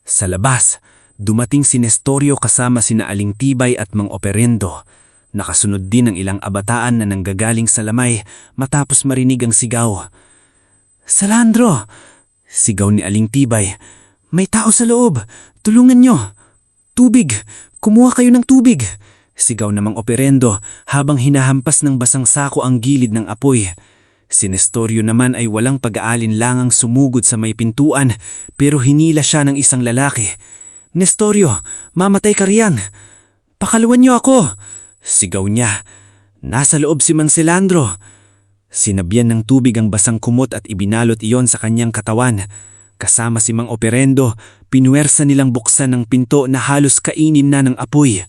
Sa labas, dumating si Nestorio kasama sina Aling Tibay at Mang Operendo. Nakasunod din ang ilang abataan na nanggagaling sa lamay matapos marinig ang sigaw. "Selandro!" sigaw ni Aling Tibay. "May tao sa loob! Tulungan niyo! Tubig! Kumuha kayo ng tubig!" sigaw na Mang Operendo habang hinahampas ng basang sako ang gilid ng apoy. Si Nestorio naman ay walang pag-aalinlangang sumugod sa may pintuan, pero hinila siya ng isang lalaki. "Nestorio, mamatay ka riyan! Pakaluan niyo ako!" sigaw niya. Nasa loob si Mang Selandro. Sinabyan ng tubig ang basang kumot at ibinalot iyon sa kanyang katawan. Kasama si Mang Operendo, pinuwersa nilang buksan ng pinto na halos kainin na ng apoy.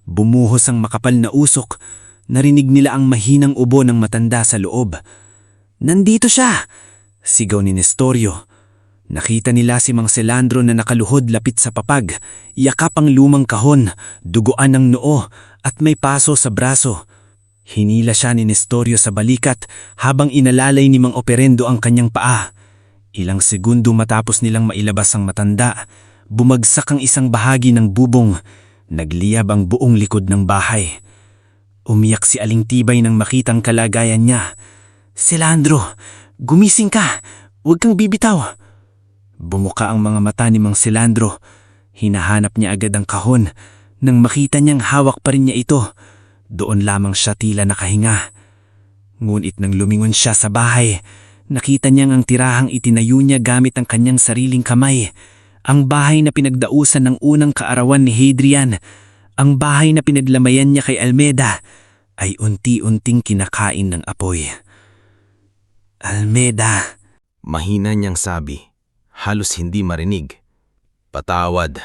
Bumuhos ang makapal na usok. Narinig nila ang mahinang ubo ng matanda sa loob. "Nandito siya!" sigaw ni Nestorio. Nakita nila si Mang Selandro na nakaluhod lapit sa papag, yakap ang lumang kahon, duguan ng noo at may paso sa braso. Hinila siya ni Nestorio sa balikat habang inalalay ni Mang Operendo ang kanyang paa. Ilang segundo matapos nilang mailabas ang matanda, bumagsak ang isang bahagi ng bubong. Nagliyab ang buong likod ng bahay. Umiyak si Aling Tibay nang makitang kalagayan niya. "Selandro, gumising ka! Huwag kang bibitaw!" Bumuka ang mga mata ni Mang Selandro. Hinahanap niya agad ang kahon. Nang makita niyang hawak pa rin niya ito, doon lamang siya tila nakahinga. Ngunit nang lumingon siya sa bahay, nakita niyang ang tirahang itinayo niya gamit ang kanyang sariling kamay. Ang bahay na pinagdausan ng unang kaarawan ni Hadrian, ang bahay na pinaglamayan niya kay Almeda, ay unti-unting kinakain ng apoy. "Almeda," Mahina niyang sabi, halos hindi marinig. "Patawad."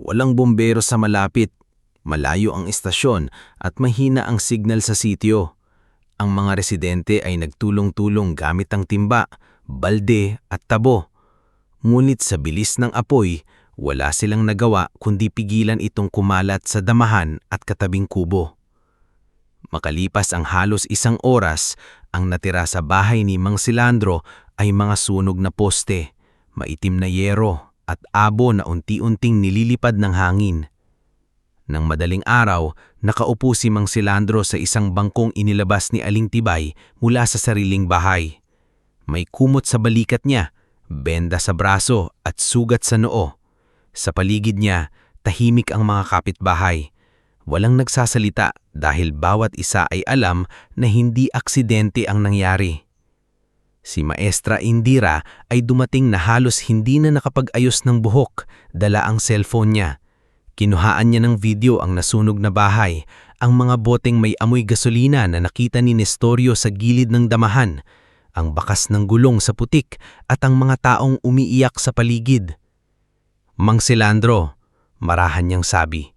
Walang bombero sa malapit, malayo ang istasyon at mahina ang signal sa sitio. Ang mga residente ay nagtulong-tulong gamit ang timba, balde at tabo. Ngunit sa bilis ng apoy, wala silang nagawa kundi pigilan itong kumalat sa damahan at katabing kubo. Makalipas ang halos isang oras, ang natira sa bahay ni Mang Selandro ay mga sunog na poste, maitim na yero at abo na unti-unting nililipad ng hangin. Nang madaling araw, nakaupo si Mang Silandro sa isang bangkong inilabas ni Aling Tibay mula sa sariling bahay. May kumot sa balikat niya, benda sa braso at sugat sa noo. Sa paligid niya, tahimik ang mga kapitbahay. Walang nagsasalita dahil bawat isa ay alam na hindi aksidente ang nangyari. Si Maestra Indira ay dumating na halos hindi na nakapag-ayos ng buhok, dala ang cellphone niya. Kinuhaan niya ng video ang nasunog na bahay, ang mga boteng may amoy gasolina na nakita ni Nestorio sa gilid ng damahan, ang bakas ng gulong sa putik at ang mga taong umiiyak sa paligid. Mang Silandro, marahan niyang sabi,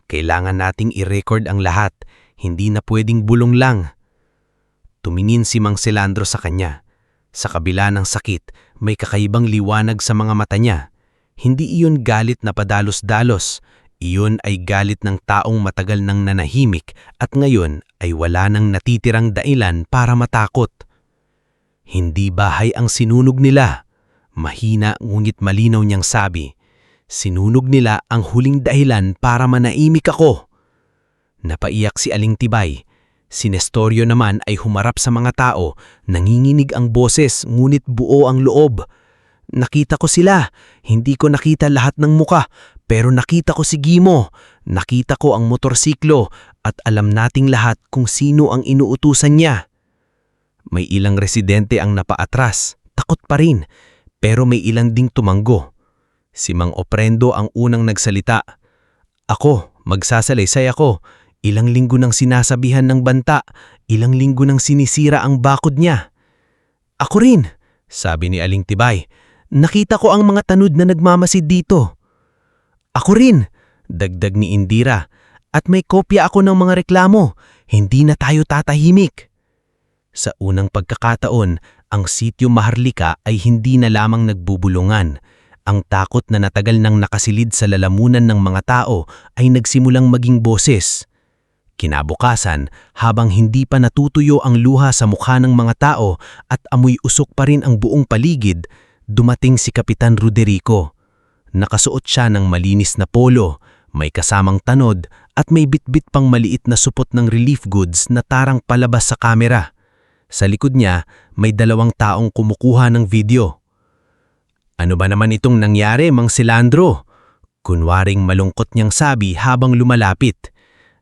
kailangan nating i-record ang lahat, hindi na pwedeng bulong lang. Tumingin si Mang Silandro sa kanya. Sa kabila ng sakit, may kakaibang liwanag sa mga mata niya. Hindi iyon galit na padalos-dalos, iyon ay galit ng taong matagal nang nanahimik at ngayon ay wala nang natitirang dahilan para matakot. Hindi bahay ang sinunog nila. Mahina ngunit malinaw niyang sabi, sinunog nila ang huling dahilan para manaimik ako. Napaiyak si Aling Tibay. Si Nestorio naman ay humarap sa mga tao, nanginginig ang boses ngunit buo ang loob. Nakita ko sila, hindi ko nakita lahat ng muka, pero nakita ko si Gimo, nakita ko ang motorsiklo at alam nating lahat kung sino ang inuutusan niya. May ilang residente ang napaatras, takot pa rin, pero may ilan ding tumanggo. Si Mang Oprendo ang unang nagsalita. Ako, magsasalaysay ako. Ilang linggo nang sinasabihan ng banta, ilang linggo nang sinisira ang bakod niya. Ako rin, sabi ni Aling Tibay. Nakita ko ang mga tanud na nagmamasid dito. Ako rin, dagdag ni Indira. At may kopya ako ng mga reklamo. Hindi na tayo tatahimik. Sa unang pagkakataon, ang sitio Maharlika ay hindi na lamang nagbubulungan. Ang takot na natagal nang nakasilid sa lalamunan ng mga tao ay nagsimulang maging boses. Kinabukasan, habang hindi pa natutuyo ang luha sa mukha ng mga tao at amoy usok pa rin ang buong paligid, dumating si Kapitan Roderico. Nakasuot siya ng malinis na polo, may kasamang tanod at may bitbit pang maliit na supot ng relief goods na tarang palabas sa kamera. Sa likod niya, may 2 taong kumukuha ng video. Ano ba naman itong nangyari, Mang Silandro? Kunwaring malungkot niyang sabi habang lumalapit.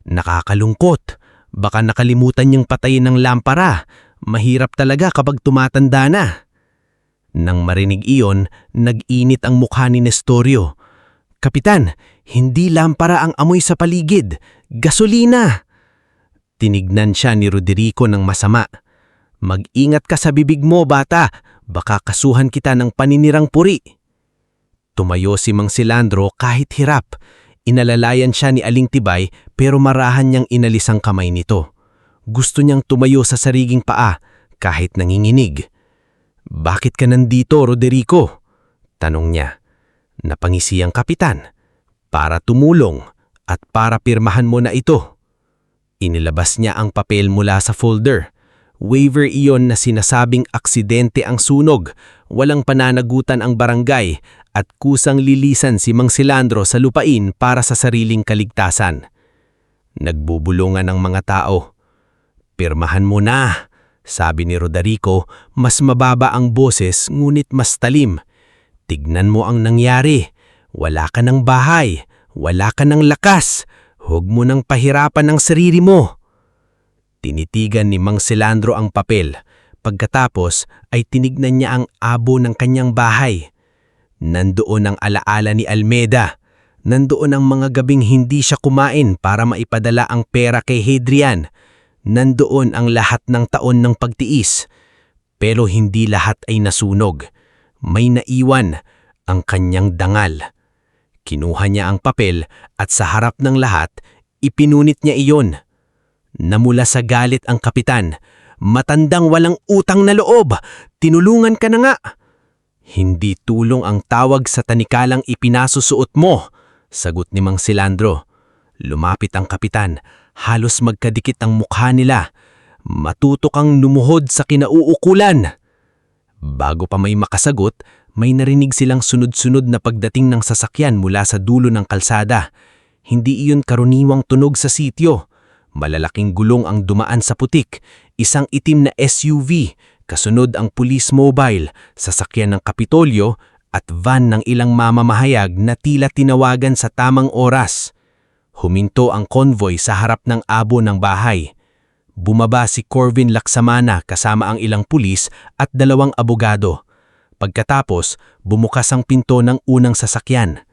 Nakakalungkot. Baka nakalimutan niyang patayin ng lampara. Mahirap talaga kapag tumatanda na. Nang marinig iyon, nag-init ang mukha ni Nestorio. Kapitan, hindi lampara ang amoy sa paligid. Gasolina! Tinignan siya ni Roderico ng masama. Mag-ingat ka sa bibig mo, bata. Baka kasuhan kita ng paninirang puri. Tumayo si Mang Silandro kahit hirap. Inalalayan siya ni Aling Tibay pero marahan niyang inalis ang kamay nito. Gusto niyang tumayo sa sariging paa kahit nanginginig. Bakit ka nandito, Roderico? Tanong niya. Napangisi ang kapitan. Para tumulong at para pirmahan mo na ito. Inilabas niya ang papel mula sa folder. Waiver iyon na sinasabing aksidente ang sunog, walang pananagutan ang barangay at kusang lilisan si Mang Silandro sa lupain para sa sariling kaligtasan. Nagbubulungan ang mga tao. Pirmahan mo na, sabi ni Roderico, mas mababa ang boses ngunit mas talim. Tignan mo ang nangyari. Wala ka ng bahay, wala ka ng lakas, huwag mo nang pahirapan ang sarili mo. Tinitigan ni Mang Silandro ang papel. Pagkatapos ay tinignan niya ang abo ng kanyang bahay. Nandoon ang alaala ni Almeda. Nandoon ang mga gabing hindi siya kumain para maipadala ang pera kay Hadrian. Nandoon ang lahat ng taon ng pagtiis. Pero hindi lahat ay nasunog. May naiwan, ang kanyang dangal. Kinuha niya ang papel at sa harap ng lahat, ipinunit niya iyon. Namula sa galit ang kapitan. Matandang walang utang na loob. Tinulungan ka na nga. Hindi tulong ang tawag sa tanikalang ipinasusuot mo, sagot ni Mang Silandro. Lumapit ang kapitan. Halos magkadikit ang mukha nila. Matuto kang lumuhod sa kinauukulan. Bago pa may makasagot, may narinig silang sunod-sunod na pagdating ng sasakyan mula sa dulo ng kalsada. Hindi iyon karaniwang tunog sa sityo. Malalaking gulong ang dumaan sa putik, isang itim na SUV, kasunod ang police mobile, sasakyan ng Kapitolyo at van ng ilang mamamahayag na tila tinawagan sa tamang oras. Huminto ang convoy sa harap ng abo ng bahay. Bumaba si Corvin Laksamana kasama ang ilang pulis at 2 abogado. Pagkatapos, bumukas ang pinto ng unang sasakyan.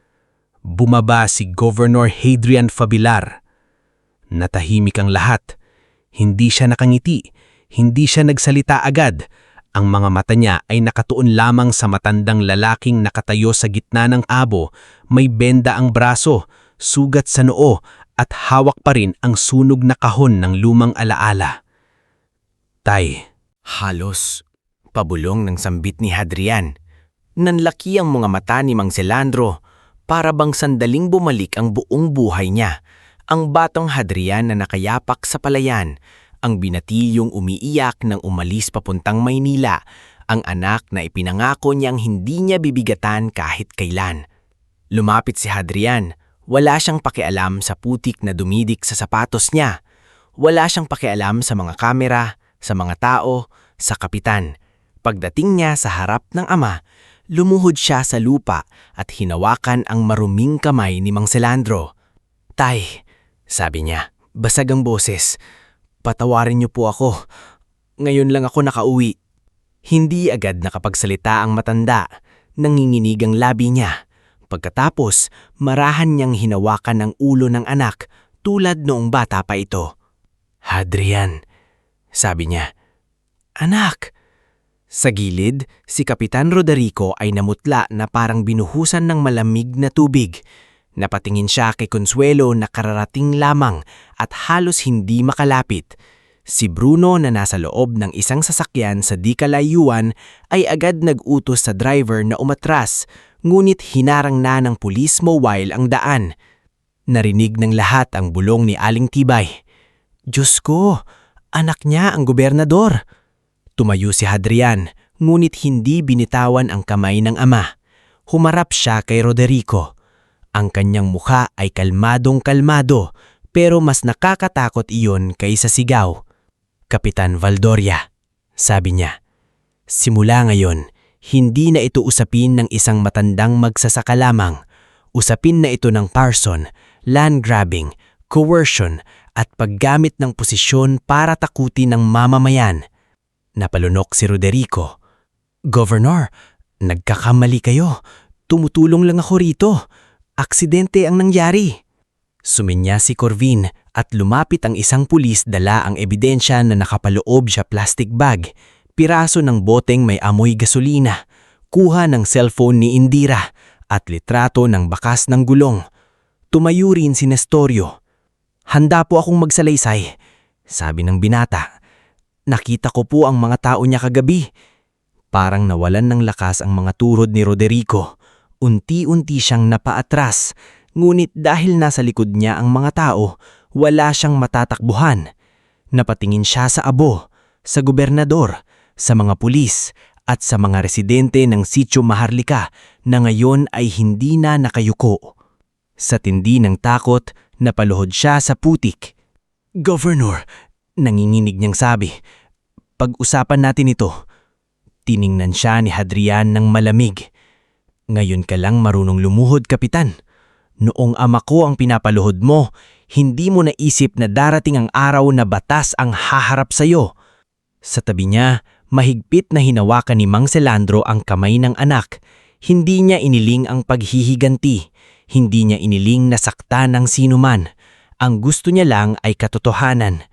Bumaba si Governor Hadrian Fabilar. Natahimik ang lahat. Hindi siya nakangiti, hindi siya nagsalita agad. Ang mga mata niya ay nakatuon lamang sa matandang lalaking nakatayo sa gitna ng abo, may benda ang braso, sugat sa noo at hawak pa rin ang sunog na kahon ng lumang alaala. Tay. Halos pabulong ng sambit ni Hadrian. Nanlaki ang mga mata ni Mang Selandro, para bang sandaling bumalik ang buong buhay niya. Ang batang Hadrian na nakayapak sa palayan, ang binatilyong umiiyak nang umalis papuntang Maynila, ang anak na ipinangako niyang hindi niya bibigatan kahit kailan. Lumapit si Hadrian, wala siyang pakialam sa putik na dumidik sa sapatos niya. Wala siyang pakialam sa mga kamera, sa mga tao, sa kapitan. Pagdating niya sa harap ng ama, lumuhod siya sa lupa at hinawakan ang maruming kamay ni Mang Selandro. "Tay," sabi niya, basag ang boses, "patawarin niyo po ako. Ngayon lang ako nakauwi." Hindi agad nakapagsalita ang matanda, nanginginig ang labi niya. Pagkatapos, marahan niyang hinawakan ang ulo ng anak tulad noong bata pa ito. "Hadrian," sabi niya. "Anak." Sa gilid, si Kapitan Roderico ay namutla na parang binuhusan ng malamig na tubig. Napatingin siya kay Consuelo na kararating lamang at halos hindi makalapit. Si Bruno na nasa loob ng isang sasakyan sa di kalayuan ay agad nag-utos sa driver na umatras, ngunit hinarang na ng police mobile ang daan. Narinig ng lahat ang bulong ni Aling Tibay. "Diyos ko, anak niya ang gobernador." Tumayo si Hadrian, ngunit hindi binitawan ang kamay ng ama. Humarap siya kay Roderico. Ang kanyang mukha ay kalmadong-kalmado, pero mas nakakatakot iyon kaysa sigaw. "Kapitan Valdoria," sabi niya, "simula ngayon, hindi na ito usapin ng isang matandang magsasaka lamang. Usapin na ito ng parson, land grabbing, coercion at paggamit ng posisyon para takutin ng mamamayan." Napalunok si Roderico. "Governor, nagkakamali kayo. Tumutulong lang ako rito. Aksidente ang nangyari." Suminya si Corvin at lumapit ang isang pulis, dala ang ebidensya na nakapaloob sa plastic bag, piraso ng boteng may amoy gasolina, kuha ng cellphone ni Indira at litrato ng bakas ng gulong. Tumayo rin si Nestorio. "Handa po akong magsalaysay," sabi ng binata. "Nakita ko po ang mga tao niya kagabi." Parang nawalan ng lakas ang mga turod ni Roderico. Unti-unti siyang napaatras, ngunit dahil nasa likod niya ang mga tao, wala siyang matatakbuhan. Napatingin siya sa abo, sa gobernador, sa mga pulis, at sa mga residente ng Sitio Maharlika na ngayon ay hindi na nakayuko. Sa tindi ng takot, napaluhod siya sa putik. "Governor," nanginginig niyang sabi, "pag-usapan natin ito." Tiningnan siya ni Hadrian ng malamig. "Ngayon ka lang marunong lumuhod, Kapitan. Noong ama ko ang pinapaluhod mo, hindi mo naisip na darating ang araw na batas ang haharap sa'yo." Sa tabi niya, mahigpit na hinawakan ni Mang Selandro ang kamay ng anak. Hindi niya iniling ang paghihiganti. Hindi niya iniling na saktan ng sinuman. Ang gusto niya lang ay katotohanan.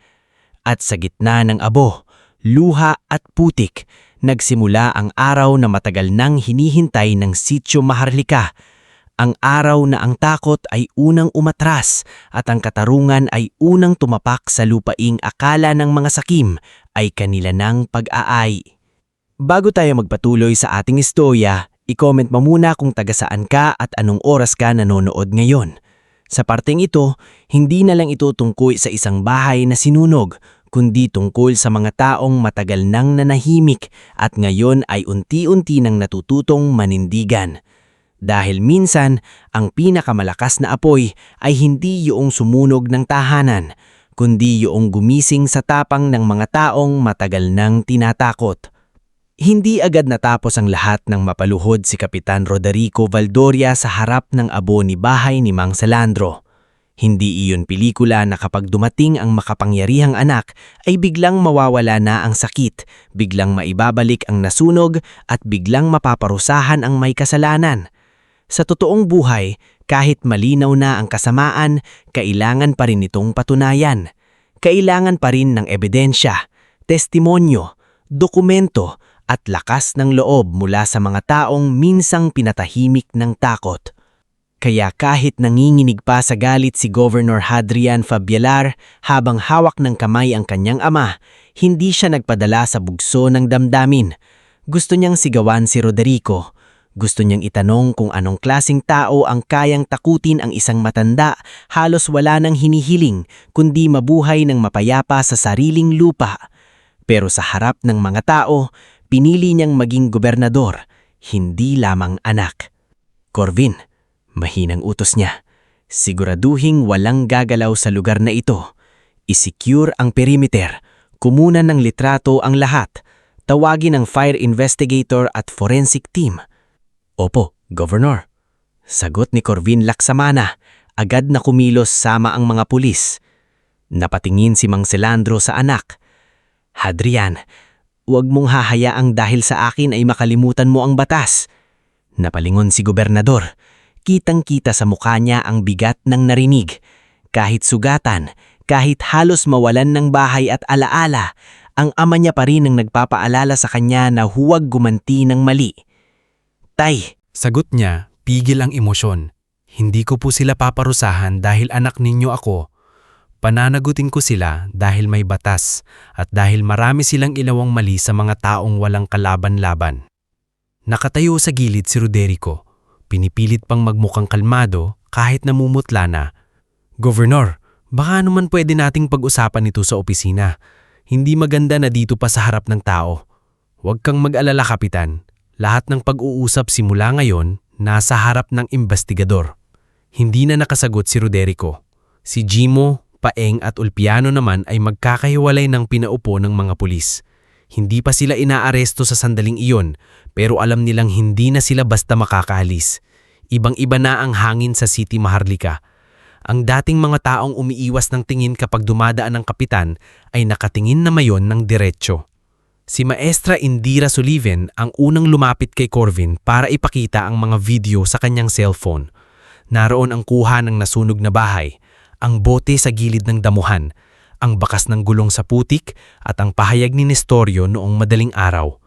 At sa gitna ng abo, luha at putik, nagsimula ang araw na matagal nang hinihintay ng Sitio Maharlika. Ang araw na ang takot ay unang umatras at ang katarungan ay unang tumapak sa lupaing akala ng mga sakim ay kanila ng pag-aay. Bago tayo magpatuloy sa ating istorya, i-comment mo muna kung taga saan ka at anong oras ka nanonood ngayon. Sa parteng ito, hindi na lang ito tungkol sa isang bahay na sinunog, kundi tungkol sa mga taong matagal nang nanahimik at ngayon ay unti-unti nang natututong manindigan. Dahil minsan, ang pinakamalakas na apoy ay hindi yung sumunog ng tahanan, kundi yung gumising sa tapang ng mga taong matagal nang tinatakot. Hindi agad natapos ang lahat ng mapaluhod si Kapitan Roderico Valdoria sa harap ng abo ni bahay ni Mang Salandro. Hindi iyon pelikula na kapag dumating ang makapangyarihang anak ay biglang mawawala na ang sakit, biglang maibabalik ang nasunog at biglang mapaparusahan ang may kasalanan. Sa totoong buhay, kahit malinaw na ang kasamaan, kailangan pa rin itong patunayan. Kailangan pa rin ng ebidensya, testimonyo, dokumento at lakas ng loob mula sa mga taong minsang pinatahimik ng takot. Kaya kahit nanginginig pa sa galit si Governor Hadrian Fabialar habang hawak ng kamay ang kanyang ama, hindi siya nagpadala sa bugso ng damdamin. Gusto niyang sigawan si Roderico. Gusto niyang itanong kung anong klasing tao ang kayang takutin ang isang matanda, halos wala nang hinihiling, kundi mabuhay ng mapayapa sa sariling lupa. Pero sa harap ng mga tao, pinili niyang maging gobernador, hindi lamang anak. Corvin, mahinang utos niya. Siguraduhing walang gagalaw sa lugar na ito. I-secure ang perimeter. Kumunan ng litrato ang lahat. Tawagin ang fire investigator at forensic team. Opo, Governor. Sagot ni Corvin Laksamana. Agad na kumilos sama ang mga pulis. Napatingin si Mang Salandro sa anak. Hadrian, huwag mong hahayaang dahil sa akin ay makalimutan mo ang batas. Napalingon si Gobernador. Kitang-kita sa mukha niya ang bigat ng narinig. Kahit sugatan, kahit halos mawalan ng bahay at alaala, ang ama niya pa rin ang nagpapaalala sa kanya na huwag gumanti ng mali. Tay, Sagot niya, pigil ang emosyon. Hindi ko po sila paparusahan dahil anak ninyo ako. Pananagutin ko sila dahil may batas at dahil marami silang ilawang mali sa mga taong walang kalaban-laban. Nakatayo sa gilid si Roderico. Pinipilit pang magmukhang kalmado kahit namumutla na. Governor, baka naman pwede nating pag-usapan ito sa opisina. Hindi maganda na dito pa sa harap ng tao. Huwag kang mag-alala, Kapitan. Lahat ng pag-uusap simula ngayon nasa harap ng investigador. Hindi na nakasagot si Roderico. Si Jimo, Paeng at Ulpiano naman ay magkakahiwalay ng pinaupo ng mga pulis. Hindi pa sila inaaresto sa sandaling iyon, pero alam nilang hindi na sila basta makakaalis. Ibang-iba na ang hangin sa City Maharlika. Ang dating mga taong umiiwas ng tingin kapag dumadaan ng kapitan ay nakatingin na mayon ng diretsyo. Si Maestra Indira Sullivan ang unang lumapit kay Corvin para ipakita ang mga video sa kanyang cellphone. Naroon ang kuha ng nasunog na bahay, ang bote sa gilid ng damuhan, ang bakas ng gulong sa putik at ang pahayag ni Nestorio noong madaling araw.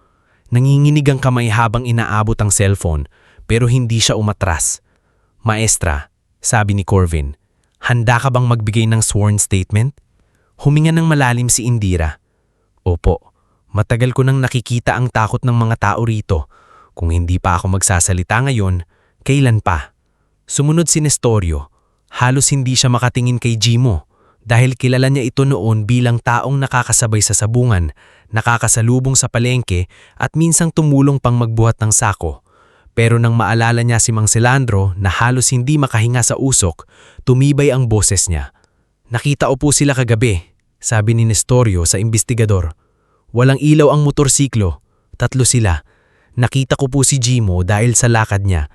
Nanginginig ang kamay habang inaabot ang cellphone pero hindi siya umatras. Maestra, sabi ni Corvin, handa ka bang magbigay ng sworn statement? Huminga ng malalim si Indira. Opo. Matagal ko nang nakikita ang takot ng mga tao rito. Kung hindi pa ako magsasalita ngayon, kailan pa? Sumunod si Nestorio. Halos hindi siya makatingin kay Jimo dahil kilala niya ito noon bilang taong nakakasabay sa sabungan, nakakasalubong sa palengke at minsang tumulong pang magbuhat ng sako. Pero nang maalala niya si Mang Salandro na halos hindi makahinga sa usok, tumibay ang boses niya. Nakita ko po sila kagabi, sabi ni Nestorio sa investigador. Walang ilaw ang motorsiklo. 3 sila. Nakita ko po si Jimo dahil sa lakad niya.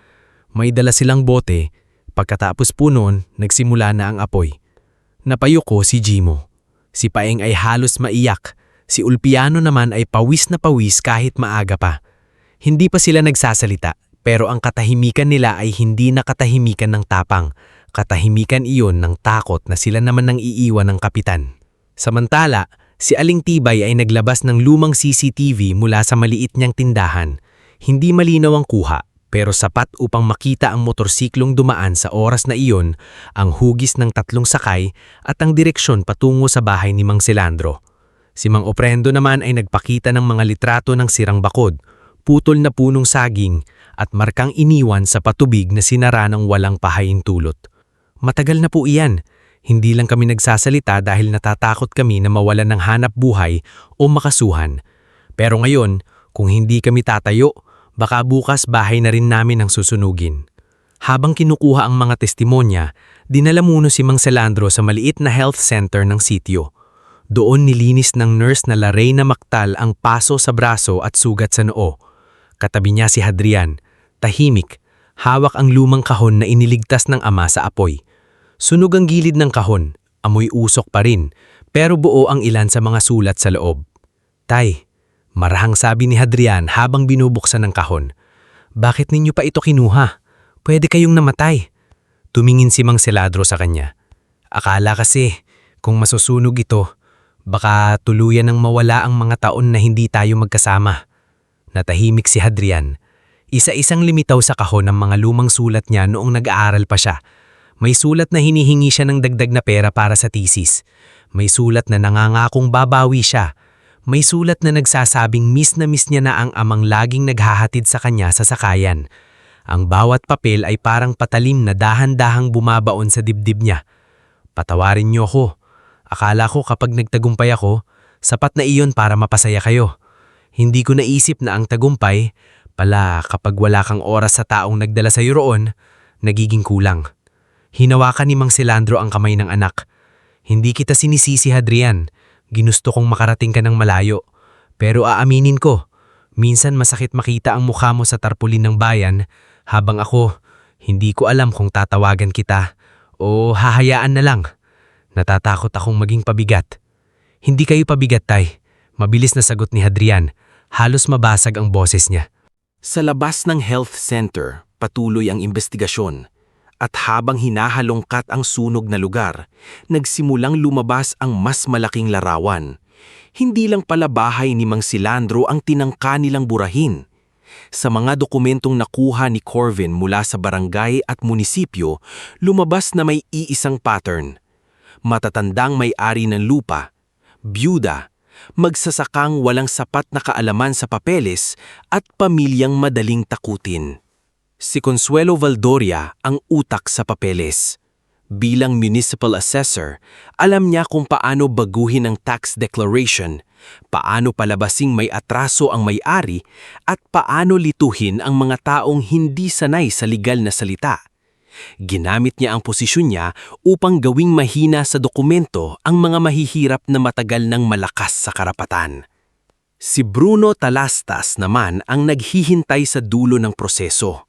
May dala silang bote. Pagkatapos po noon, nagsimula na ang apoy. Napayuko si Jimo. Si Paeng ay halos maiyak. Si Ulpiano naman ay pawis na pawis kahit maaga pa. Hindi pa sila nagsasalita, pero ang katahimikan nila ay hindi na katahimikan ng tapang. Katahimikan iyon ng takot na sila naman nang iiwan ng kapitan. Samantala, si Aling Tibay ay naglabas ng lumang CCTV mula sa maliit niyang tindahan. Hindi malinaw ang kuha, pero sapat upang makita ang motorsiklong dumaan sa oras na iyon, ang hugis ng 3 sakay at ang direksyon patungo sa bahay ni Mang Salandro. Si Mang Oprendo naman ay nagpakita ng mga litrato ng sirang bakod, putol na punong saging at markang iniwan sa patubig na sinara ng walang pahahintulot. Matagal na po iyan. Hindi lang kami nagsasalita dahil natatakot kami na mawalan ng hanap buhay o makasuhan. Pero ngayon, kung hindi kami tatayo, Baka bukas bahay na rin namin ang susunugin. Habang kinukuha ang mga testimonya, dinala muna si Mang Selandro sa maliit na health center ng sitio. Doon nilinis ng nurse na Lorena Mactal ang paso sa braso at sugat sa noo. Katabi niya si Hadrian, tahimik, hawak ang lumang kahon na iniligtas ng ama sa apoy. Sunog ang gilid ng kahon, amoy usok pa rin, pero buo ang ilan sa mga sulat sa loob. "Tay," marahang sabi ni Hadrian habang binubuksan ng kahon, "bakit ninyo pa ito kinuha? Pwede kayong namatay." Tumingin si Mang Selandro sa kanya. Akala kasi, kung masusunog ito, baka tuluyan ng mawala ang mga taon na hindi tayo magkasama. Natahimik si Hadrian. Isa-isang limitaw sa kahon ang mga lumang sulat niya noong nag-aaral pa siya. May sulat na hinihingi siya ng dagdag na pera para sa thesis. May sulat na nangangakong babawi siya. May sulat na nagsasabing miss niya na ang amang laging naghahatid sa kanya sa sakayan. Ang bawat papel ay parang patalim na dahan-dahang bumabaon sa dibdib niya. "Patawarin niyo ako. Akala ko kapag nagtagumpay ako, sapat na iyon para mapasaya kayo. Hindi ko naisip na ang tagumpay, pala kapag wala kang oras sa taong nagdala sa iyo roon, nagiging kulang." Hinawakan ni Mang Selandro ang kamay ng anak. "Hindi kita sinisisi, Hadrian. Ginusto kong makarating ka ng malayo. Pero aaminin ko, minsan masakit makita ang mukha mo sa tarpulin ng bayan, habang ako, hindi ko alam kung tatawagan kita o hahayaan na lang. Natatakot akong maging pabigat." "Hindi kayo pabigat, Tay." Mabilis na sagot ni Hadrian. Halos mabasag ang boses niya. Sa labas ng health center, patuloy ang investigasyon. At habang hinahalongkat ang sunog na lugar, nagsimulang lumabas ang mas malaking larawan. Hindi lang pala bahay ni Mang Selandro ang tinangka nilang burahin. Sa mga dokumentong nakuha ni Corvin mula sa barangay at munisipyo, lumabas na may iisang pattern. Matatandang may-ari ng lupa, byuda, magsasakang walang sapat na kaalaman sa papeles at pamilyang madaling takutin. Si Consuelo Valdoria ang utak sa papeles. Bilang municipal assessor, alam niya kung paano baguhin ang tax declaration, paano palabasing may atraso ang may-ari, at paano lituhin ang mga taong hindi sanay sa legal na salita. Ginamit niya ang posisyon niya upang gawing mahina sa dokumento ang mga mahihirap na matagal ng malakas sa karapatan. Si Bruno Talastas naman ang naghihintay sa dulo ng proseso.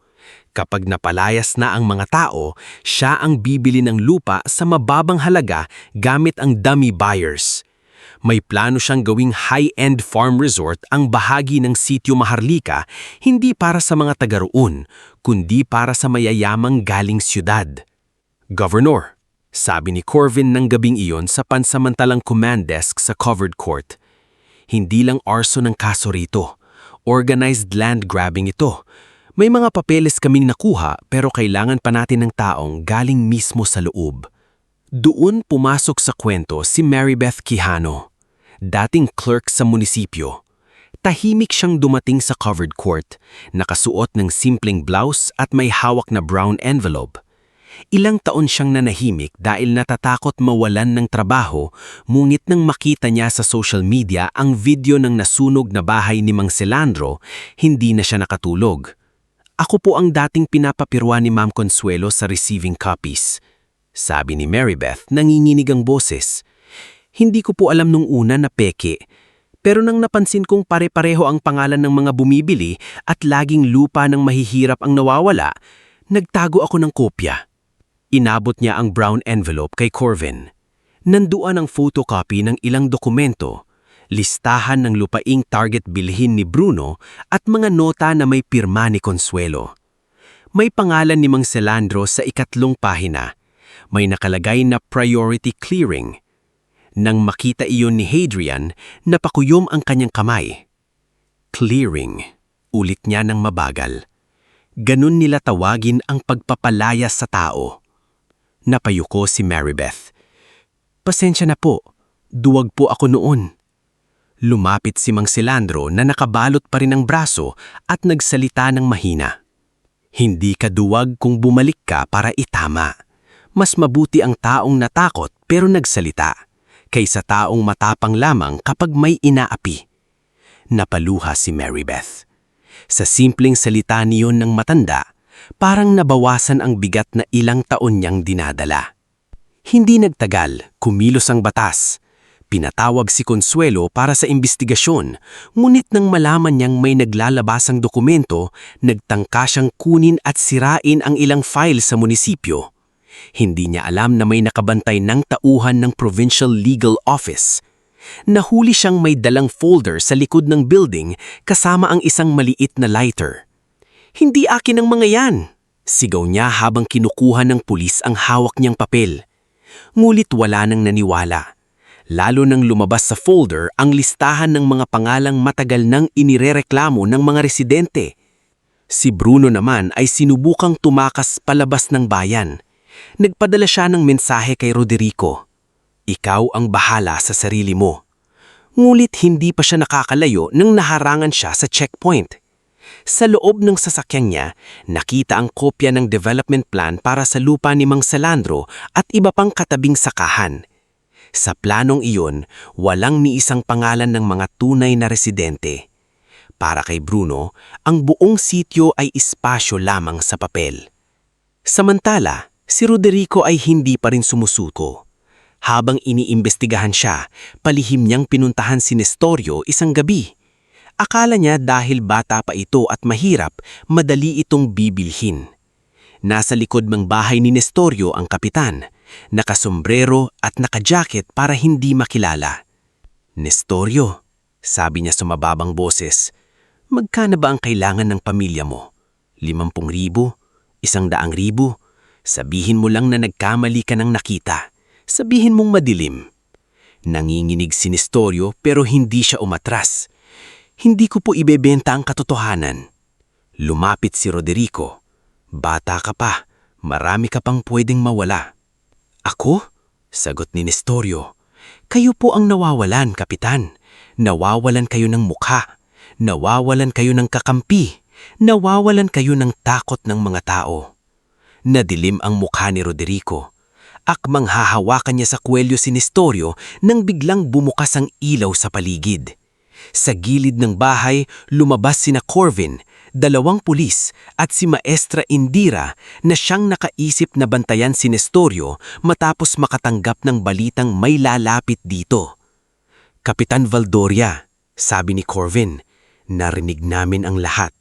Kapag napalayas na ang mga tao, siya ang bibili ng lupa sa mababang halaga gamit ang dummy buyers. May plano siyang gawing high-end farm resort ang bahagi ng sitio Maharlika, hindi para sa mga taga-roon, kundi para sa mayayamang galing siyudad. "Governor," sabi ni Corvin ng gabing iyon sa pansamantalang command desk sa covered court, "hindi lang arson ang kaso rito. Organized land grabbing ito. May mga papeles kaming nakuha pero kailangan pa natin ng taong galing mismo sa loob." Doon pumasok sa kwento si Marybeth Quijano, dating clerk sa munisipyo. Tahimik siyang dumating sa covered court, nakasuot ng simpleng blouse at may hawak na brown envelope. Ilang taon siyang nanahimik dahil natatakot mawalan ng trabaho, ngunit nang makita niya sa social media ang video ng nasunog na bahay ni Mang Selandro, hindi na siya nakatulog. "Ako po ang dating pinapapirwa ni Ma'am Consuelo sa receiving copies," sabi ni Marybeth, nanginginig ang boses. "Hindi ko po alam nung una na peke, pero nang napansin kong pare-pareho ang pangalan ng mga bumibili at laging lupa ng mahihirap ang nawawala, nagtago ako ng kopya." Inabot niya ang brown envelope kay Corvin. Nanduan ang photocopy ng ilang dokumento, listahan ng lupaing target bilhin ni Bruno at mga nota na may pirma ni Consuelo. May pangalan ni Mang Selandro sa ikatlong pahina. May nakalagay na priority clearing. Nang makita iyon ni Hadrian, napakuyom ang kanyang kamay. "Clearing," ulit niya ng mabagal. Ganun nila tawagin ang pagpapalayas sa tao. Napayuko si Marybeth. "Pasensya na po, duwag po ako noon." Lumapit si Mang Selandro na nakabalot pa rin ang braso at nagsalita ng mahina. "Hindi ka duwag kung bumalik ka para itama. Mas mabuti ang taong natakot pero nagsalita, kaysa taong matapang lamang kapag may inaapi." Napaluha si Marybeth. Sa simpleng salita niyon ng matanda, parang nabawasan ang bigat na ilang taon niyang dinadala. Hindi nagtagal, kumilos ang batas. Pinatawag si Consuelo para sa imbestigasyon, ngunit nang malaman niyang may naglalabasang dokumento, nagtangka siyang kunin at sirain ang ilang file sa munisipyo. Hindi niya alam na may nakabantay ng tauhan ng Provincial Legal Office. Nahuli siyang may dalang folder sa likod ng building kasama ang isang maliit na lighter. "Hindi akin ang mga yan!" Sigaw niya habang kinukuha ng pulis ang hawak niyang papel. Ngulit wala nang naniwala. Lalo nang lumabas sa folder ang listahan ng mga pangalang matagal nang inirereklamo ng mga residente. Si Bruno naman ay sinubukang tumakas palabas ng bayan. Nagpadala siya ng mensahe kay Roderico. "Ikaw ang bahala sa sarili mo." Ngulit hindi pa siya nakakalayo nang naharangan siya sa checkpoint. Sa loob ng sasakyan niya, nakita ang kopya ng development plan para sa lupa ni Mang Salandro at iba pang katabing sakahan. Sa planong iyon, walang ni isang pangalan ng mga tunay na residente. Para kay Bruno, ang buong sityo ay espasyo lamang sa papel. Samantala, si Roderico ay hindi pa rin sumusuko. Habang iniimbestigahan siya, palihim niyang pinuntahan si Nestorio isang gabi. Akala niya dahil bata pa ito at mahirap, madali itong bibilhin. Nasa likod ng bahay ni Nestorio ang kapitan, nakasombrero at nakajacket para hindi makilala. "Nestorio," sabi niya sa mababang boses, "magkano ba ang kailangan ng pamilya mo? 50,000? 100,000? Sabihin mo lang na nagkamali ka ng nakita. Sabihin mong madilim." Nanginginig si Nestorio pero hindi siya umatras. "Hindi ko po ibebenta ang katotohanan." Lumapit si Roderico. "Bata ka pa, marami ka pang pwedeng mawala." "Ako?" sagot ni Nestorio. "Kayo po ang nawawalan, kapitan. Nawawalan kayo ng mukha. Nawawalan kayo ng kakampi. Nawawalan kayo ng takot ng mga tao." Nadilim ang mukha ni Roderico. Akmang hahawakan niya sa kwelyo si Nestorio nang biglang bumukas ang ilaw sa paligid. Sa gilid ng bahay, lumabas sina Corvin, 2 pulis at si Maestra Indira na siyang nakaisip na bantayan si Nestorio matapos makatanggap ng balitang may lalapit dito. "Kapitan Valdoria," sabi ni Corvin, "narinig namin ang lahat."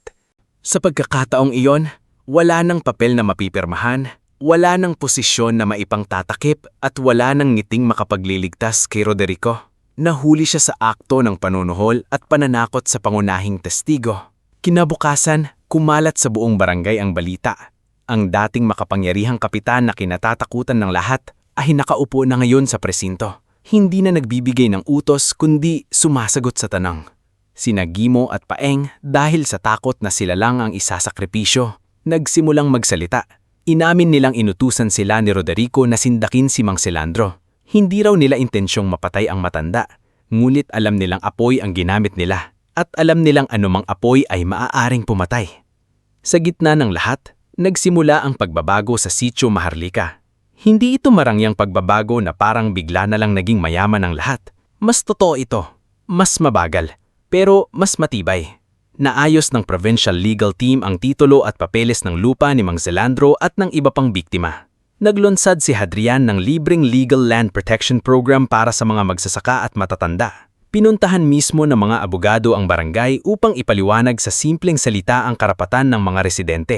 Sa pagkakataong iyon, wala nang papel na mapipirmahan, wala nang posisyon na maipangtatakip at wala nang ngiting makapagliligtas kay Roderico. Nahuli siya sa akto ng panunuhol at pananakot sa pangunahing testigo. Kinabukasan, kumalat sa buong barangay ang balita. Ang dating makapangyarihang kapitan na kinatatakutan ng lahat ay nakaupo na ngayon sa presinto. Hindi na nagbibigay ng utos kundi sumasagot sa tanong. Sina Gimo at Paeng, dahil sa takot na sila lang ang isasakripisyo, nagsimulang magsalita. Inamin nilang inutusan sila ni Roderico na sindakin si Mang Salandro. Hindi raw nila intensyong mapatay ang matanda, ngunit alam nilang apoy ang ginamit nila at alam nilang anumang apoy ay maaaring pumatay. Sa gitna ng lahat, nagsimula ang pagbabago sa Sitio Maharlika. Hindi ito marangyang pagbabago na parang bigla na lang naging mayaman ang lahat. Mas totoo ito, mas mabagal, pero mas matibay. Naayos ng Provincial Legal Team ang titulo at papeles ng lupa ni Mang Salandro at ng iba pang biktima. Naglunsad si Hadrian ng libreng Legal Land Protection Program para sa mga magsasaka at matatanda. Pinuntahan mismo ng mga abogado ang barangay upang ipaliwanag sa simpleng salita ang karapatan ng mga residente.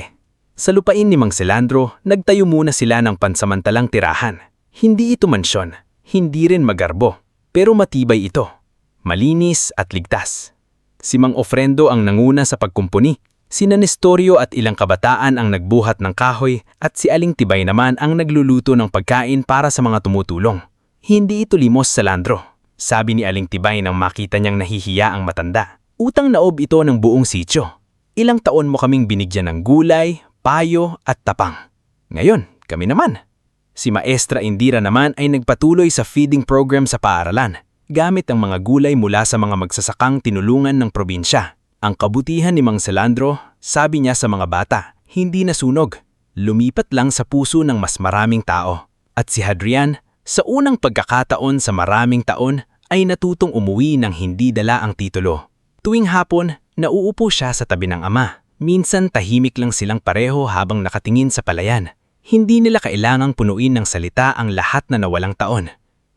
Sa lupain ni Mang Salandro, nagtayo muna sila ng pansamantalang tirahan. Hindi ito mansyon, hindi rin magarbo, pero matibay ito. Malinis at ligtas. Si Mang Ofrendo ang nanguna sa pagkumpuni. Sina Nestorio at ilang kabataan ang nagbuhat ng kahoy at si Aling Tibay naman ang nagluluto ng pagkain para sa mga tumutulong. "Hindi ito limos, Salandro," sabi ni Aling Tibay nang makita niyang nahihiya ang matanda. "Utang na loob ito ng buong sityo. Ilang taon mo kaming binigyan ng gulay, payo at tapang. Ngayon, kami naman." Si Maestra Indira naman ay nagpatuloy sa feeding program sa paaralan, gamit ang mga gulay mula sa mga magsasakang tinulungan ng probinsya. Ang kabutihan ni Mang Salandro, sabi niya sa mga bata, hindi nasunog. Lumipat lang sa puso ng mas maraming tao. At si Hadrian, sa unang pagkakataon sa maraming taon, ay natutong umuwi ng hindi dala ang titulo. Tuwing hapon, Nauupo siya sa tabi ng ama. Minsan tahimik lang silang pareho habang nakatingin sa palayan. Hindi nila kailangang punuin ng salita ang lahat na nawalang taon.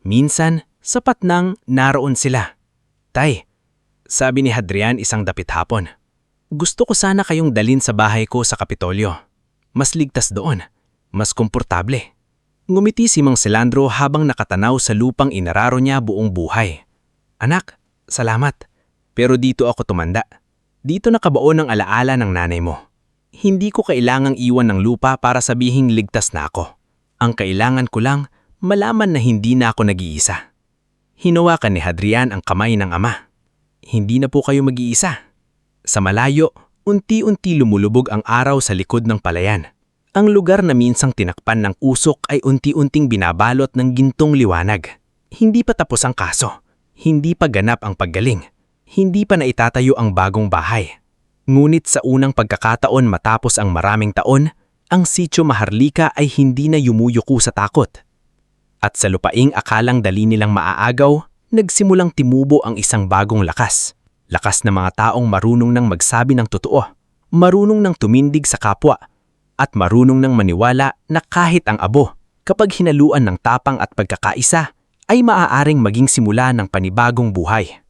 Minsan, sapat nang naroon sila. Tay, sabi ni Hadrian isang dapit hapon. Gusto ko sana kayong dalin sa bahay ko sa Kapitolyo. Mas ligtas doon. Mas komportable. Ngumiti si Mang Selandro habang nakatanaw sa lupang inararo niya buong buhay. Anak, salamat. Pero dito ako tumanda. Dito nakabaon ang alaala ng nanay mo. Hindi ko kailangang iwan ng lupa para sabihing ligtas na ako. Ang kailangan ko lang, malaman na hindi na ako nag-iisa. Hinawakan ni Hadrian ang kamay ng ama. Hindi na po kayo mag-iisa. Sa malayo, unti-unti lumulubog ang araw sa likod ng palayan. Ang lugar na minsang tinakpan ng usok ay unti-unting binabalot ng gintong liwanag. Hindi pa tapos ang kaso. Hindi pa ganap ang paggaling. Hindi pa naitatayo ang bagong bahay. Ngunit sa unang pagkakataon matapos ang maraming taon, ang Sitio Maharlika ay hindi na yumuyuko sa takot. At sa lupaing akalang dali nilang maaagaw, nagsimulang timubo ang isang bagong lakas. Lakas na mga taong marunong nang magsabi ng totoo, marunong nang tumindig sa kapwa, at marunong nang maniwala na kahit ang abo, kapag hinaluan ng tapang at pagkakaisa, ay maaaring maging simula ng panibagong buhay.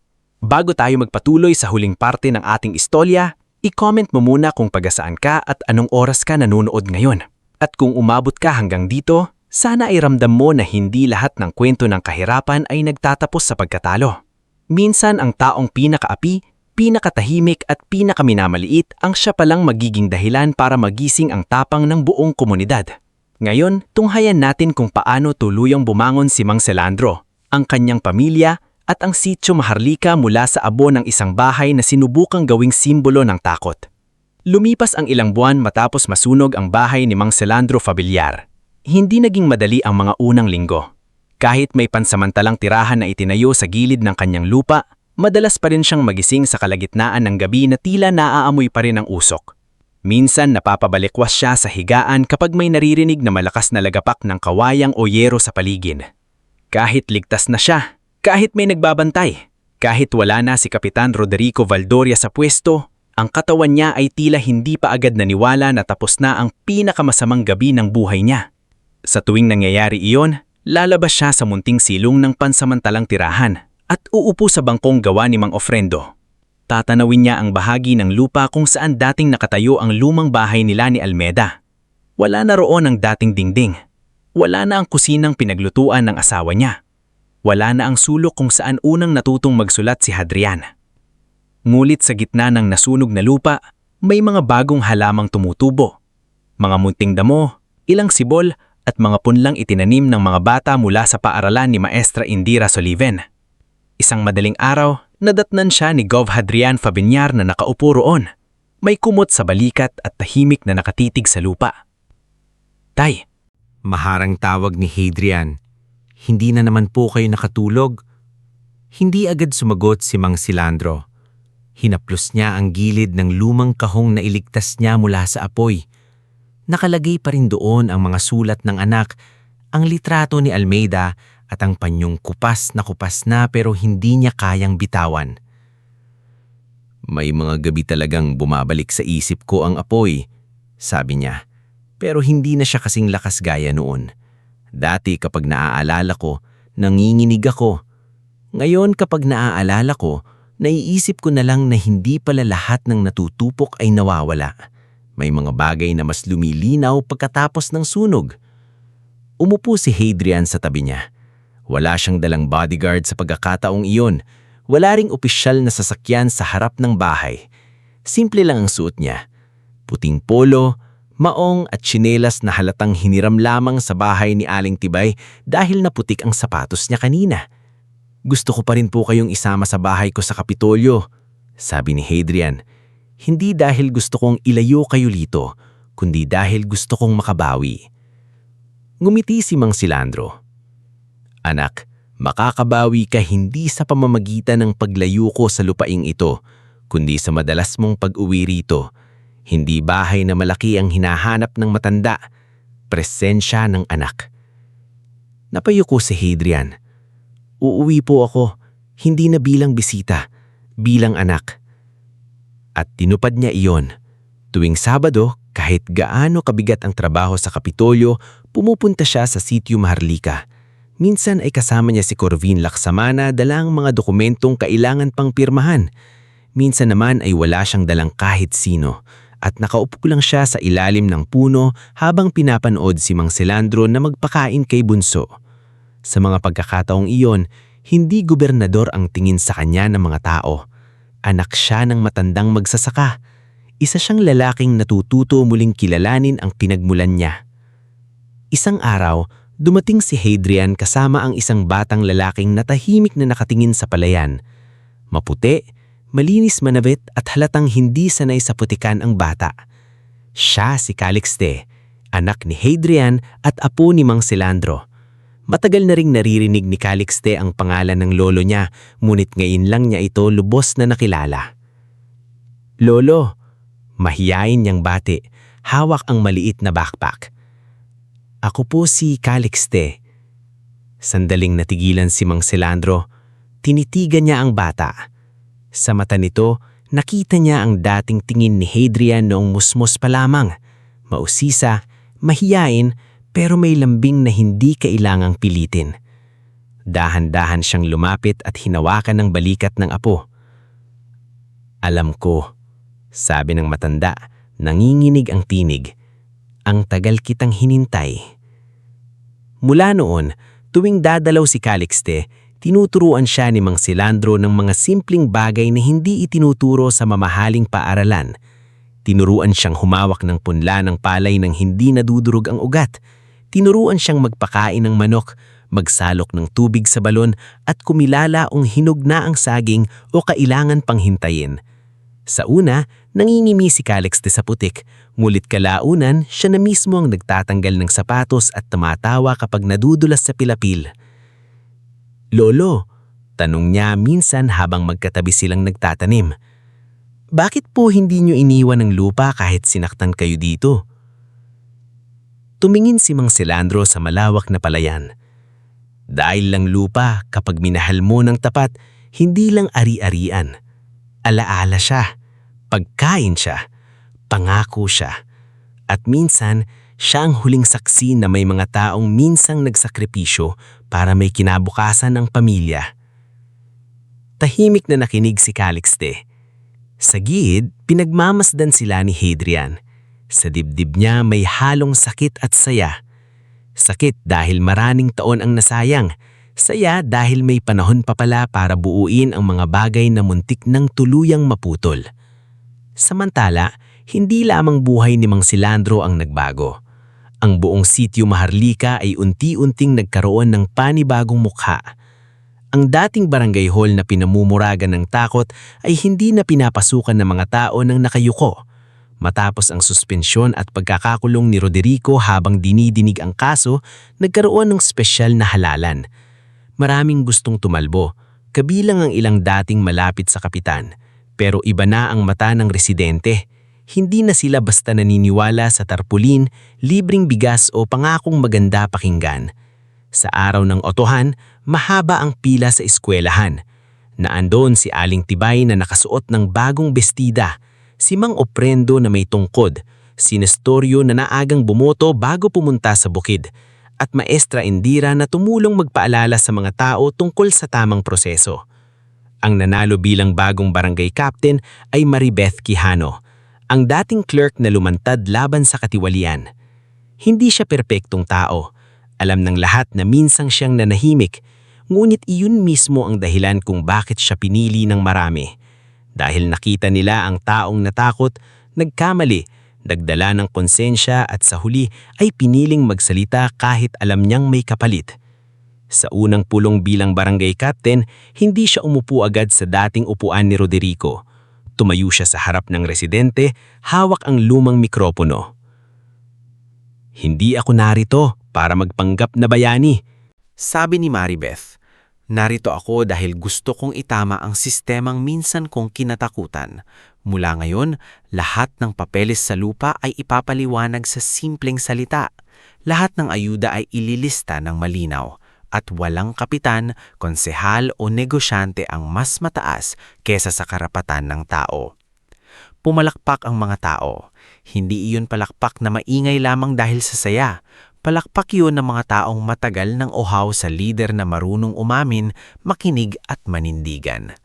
Bago tayo magpatuloy sa huling parte ng ating istorya, i-comment mo muna kung pagasaan ka at anong oras ka nanonood ngayon. At kung umabot ka hanggang dito, sana ay ramdam mo na hindi lahat ng kwento ng kahirapan ay nagtatapos sa pagkatalo. Minsan ang taong pinakaapi, pinakatahimik at pinakaminamaliit ang siya palang magiging dahilan para magising ang tapang ng buong komunidad. Ngayon, tunghayan natin kung paano tuluyang bumangon si Mang Selandro, ang kanyang pamilya, at ang Sitio Maharlika mula sa abo ng isang bahay na sinubukang gawing simbolo ng takot. Lumipas ang ilang buwan matapos masunog ang bahay ni Mang Selandro Fabillar. Hindi naging madali ang mga unang linggo. Kahit may pansamantalang tirahan na itinayo sa gilid ng kanyang lupa, madalas pa rin siyang magising sa kalagitnaan ng gabi na tila naaamoy pa rin ang usok. Minsan napapabalikwas siya sa higaan kapag may naririnig na malakas na lagapak ng kawayang o yero sa paligid. Kahit ligtas na siya, kahit may nagbabantay, kahit wala na si Kapitan Roderico Valdoria sa pwesto, ang katawan niya ay tila hindi pa agad naniwala na tapos na ang pinakamasamang gabi ng buhay niya. Sa tuwing nangyayari iyon, lalabas siya sa munting silong ng pansamantalang tirahan at uupo sa bangkong gawa ni Mang Ofrendo. Tatanawin niya ang bahagi ng lupa kung saan dating nakatayo ang lumang bahay nila ni Almeda. Wala na roon ang dating dingding. Wala na ang kusinang pinaglutuan ng asawa niya. Wala na ang sulok kung saan unang natutong magsulat si Hadrian. Ngulit sa gitna ng nasunog na lupa, may mga bagong halamang tumutubo. Mga munting damo, ilang sibol at mga punlang itinanim ng mga bata mula sa paaralan ni Maestra Indira Soliven. Isang madaling araw, nadatnan siya ni Gov. Hadrian Fabillar na nakaupo roon. May kumot sa balikat at tahimik na nakatitig sa lupa. Tay, Maharang tawag ni Hadrian. Hindi na naman po kayo nakatulog. Hindi agad sumagot si Mang Selandro. Hinaplos niya ang gilid ng lumang kahong na iligtas niya mula sa apoy. Nakalagay pa rin doon ang mga sulat ng anak, ang litrato ni Almeida at ang panyong kupas na pero hindi niya kayang bitawan. May mga gabi talagang bumabalik sa isip ko ang apoy, sabi niya. Pero hindi na siya kasing lakas gaya noon. Dati kapag naaalala ko, nanginginig ako. Ngayon kapag naaalala ko, naiisip ko na lang na hindi pala lahat ng natutupok ay nawawala. May mga bagay na mas lumilinaw pagkatapos ng sunog. Umupo si Hadrian sa tabi niya. Wala siyang dalang bodyguard sa pagkakataong iyon. Wala ring opisyal na sasakyan sa harap ng bahay. Simple lang ang suot niya. Puting polo, maong at tsinelas na halatang hiniram lamang sa bahay ni Aling Tibay dahil naputik ang sapatos niya kanina. Gusto ko pa rin po kayong isama sa bahay ko sa Kapitolyo, sabi ni Hadrian. Hindi dahil gusto kong ilayo kayo dito, kundi dahil gusto kong makabawi. Ngumiti si Mang Selandro. Anak, makakabawi ka hindi sa pamamagitan ng paglayo ko sa lupaing ito, kundi sa madalas mong pag-uwi rito. Hindi bahay na malaki ang hinahanap ng matanda, presensya ng anak. Napayuko si Hadrian. Uuwi po ako, hindi na bilang bisita, bilang anak. At tinupad niya iyon. Tuwing Sabado, kahit gaano kabigat ang trabaho sa Kapitolyo, pumupunta siya sa Sitio Maharlika. Minsan ay kasama niya si Corvin Laksamana dalang mga dokumentong kailangan pang pirmahan. Minsan naman ay wala siyang dalang kahit sino at nakaupo lang siya sa ilalim ng puno habang pinapanood si Mang Selandro na magpakain kay Bunso. Sa mga pagkakataong iyon, hindi gobernador ang tingin sa kanya ng mga tao. Anak siya ng matandang magsasaka. Isa siyang lalaking natututo muling kilalanin ang pinagmulan niya. Isang araw, dumating si Hadrian kasama ang isang batang lalaking natahimik na nakatingin sa palayan. Maputi, malinis manabit at halatang hindi sanay sa putikan ang bata. Siya si Calixte, anak ni Hadrian at apo ni Mang Selandro. Matagal na ring naririnig ni Calixte ang pangalan ng lolo niya, ngunit ngayon lang niya ito lubos na nakilala. Lolo, mahiyain niyang bati, hawak ang maliit na backpack. Ako po si Calixte. Sandaling natigilan si Mang Selandro, tinitigan niya ang bata. Sa mata nito, nakita niya ang dating tingin ni Hadrian noong musmos pa lamang. Mausisa, mahiyain, pero may lambing na hindi kailangang pilitin. Dahan-dahan siyang lumapit at hinawakan ng balikat ng apo. Alam ko, sabi ng matanda, nanginginig ang tinig. Ang tagal kitang hinintay. Mula noon, tuwing dadalaw si Calixte, tinuturuan siya ni Mang Selandro ng mga simpleng bagay na hindi itinuturo sa mamahaling paaralan. Tinuruan siyang humawak ng punla ng palay nang hindi nadudurog ang ugat. Tinuruan siyang magpakain ng manok, magsalok ng tubig sa balon at kumilala kung hinog na ang saging o kailangan pang hintayin. Sa una, nangingimi si Calixte sa putik, ngulit kalaunan siya na mismo ang nagtatanggal ng sapatos at tumatawa kapag nadudulas sa pilapil. Lolo, tanong niya minsan habang magkatabi silang nagtatanim. Bakit po hindi niyo iniwan ng lupa kahit sinaktan kayo dito? Tumingin si Mang Selandro sa malawak na palayan. Dahil lang lupa, kapag minahal mo ng tapat, hindi lang ari-arian. Alaala siya, pagkain siya, pangako siya. At minsan, siya ang huling saksi na may mga taong minsang nagsakripisyo para may kinabukasan ng pamilya. Tahimik na nakinig si Calixte. Sa gilid, pinagmamasdan sila ni Hadrian. Sa dibdib niya may halong sakit at saya. Sakit dahil maraming taon ang nasayang. Saya dahil may panahon pa pala para buuin ang mga bagay na muntik ng tuluyang maputol. Samantala, hindi lamang buhay ni Mang Selandro ang nagbago. Ang buong Sitio Maharlika ay unti-unting nagkaroon ng panibagong mukha. Ang dating barangay hall na pinamumuragan ng takot ay hindi na pinapasukan ng mga tao nang nakayuko. Matapos ang suspensyon at pagkakakulong ni Roderico habang dinidinig ang kaso, nagkaroon ng espesyal na halalan. Maraming gustong tumalbo, kabilang ang ilang dating malapit sa kapitan. Pero iba na ang mata ng residente. Hindi na sila basta naniniwala sa tarpulin, libreng bigas o pangakong maganda pakinggan. Sa araw ng otohan, mahaba ang pila sa eskwelahan. Naandoon si Aling Tibay na nakasuot ng bagong bestida, si Mang Oprendo na may tungkod, si Nestorio na naagang bumoto bago pumunta sa bukid, at Maestra Indira na tumulong magpaalala sa mga tao tungkol sa tamang proseso. Ang nanalo bilang bagong barangay captain ay Maribeth Quijano, ang dating clerk na lumantad laban sa katiwalian. Hindi siya perpektong tao. Alam ng lahat na minsang siyang nanahimik, ngunit iyon mismo ang dahilan kung bakit siya pinili ng marami. Dahil nakita nila ang taong natakot, nagkamali, nagdala ng konsensya at sa huli ay piniling magsalita kahit alam niyang may kapalit. Sa unang pulong bilang barangay captain, hindi siya umupo agad sa dating upuan ni Roderico. Tumayo siya sa harap ng residente, hawak ang lumang mikropono. Hindi ako narito para magpanggap na bayani. Sabi ni Maribeth, narito ako dahil gusto kong itama ang sistemang minsan kong kinatakutan. Mula ngayon, lahat ng papeles sa lupa ay ipapaliwanag sa simpleng salita. Lahat ng ayuda ay ililista ng malinaw. At walang kapitan, konsehal o negosyante ang mas mataas kesa sa karapatan ng tao. Pumalakpak ang mga tao. Hindi iyon palakpak na maingay lamang dahil sa saya. Palakpak yun ng mga taong matagal ng uhaw sa lider na marunong umamin, makinig at manindigan.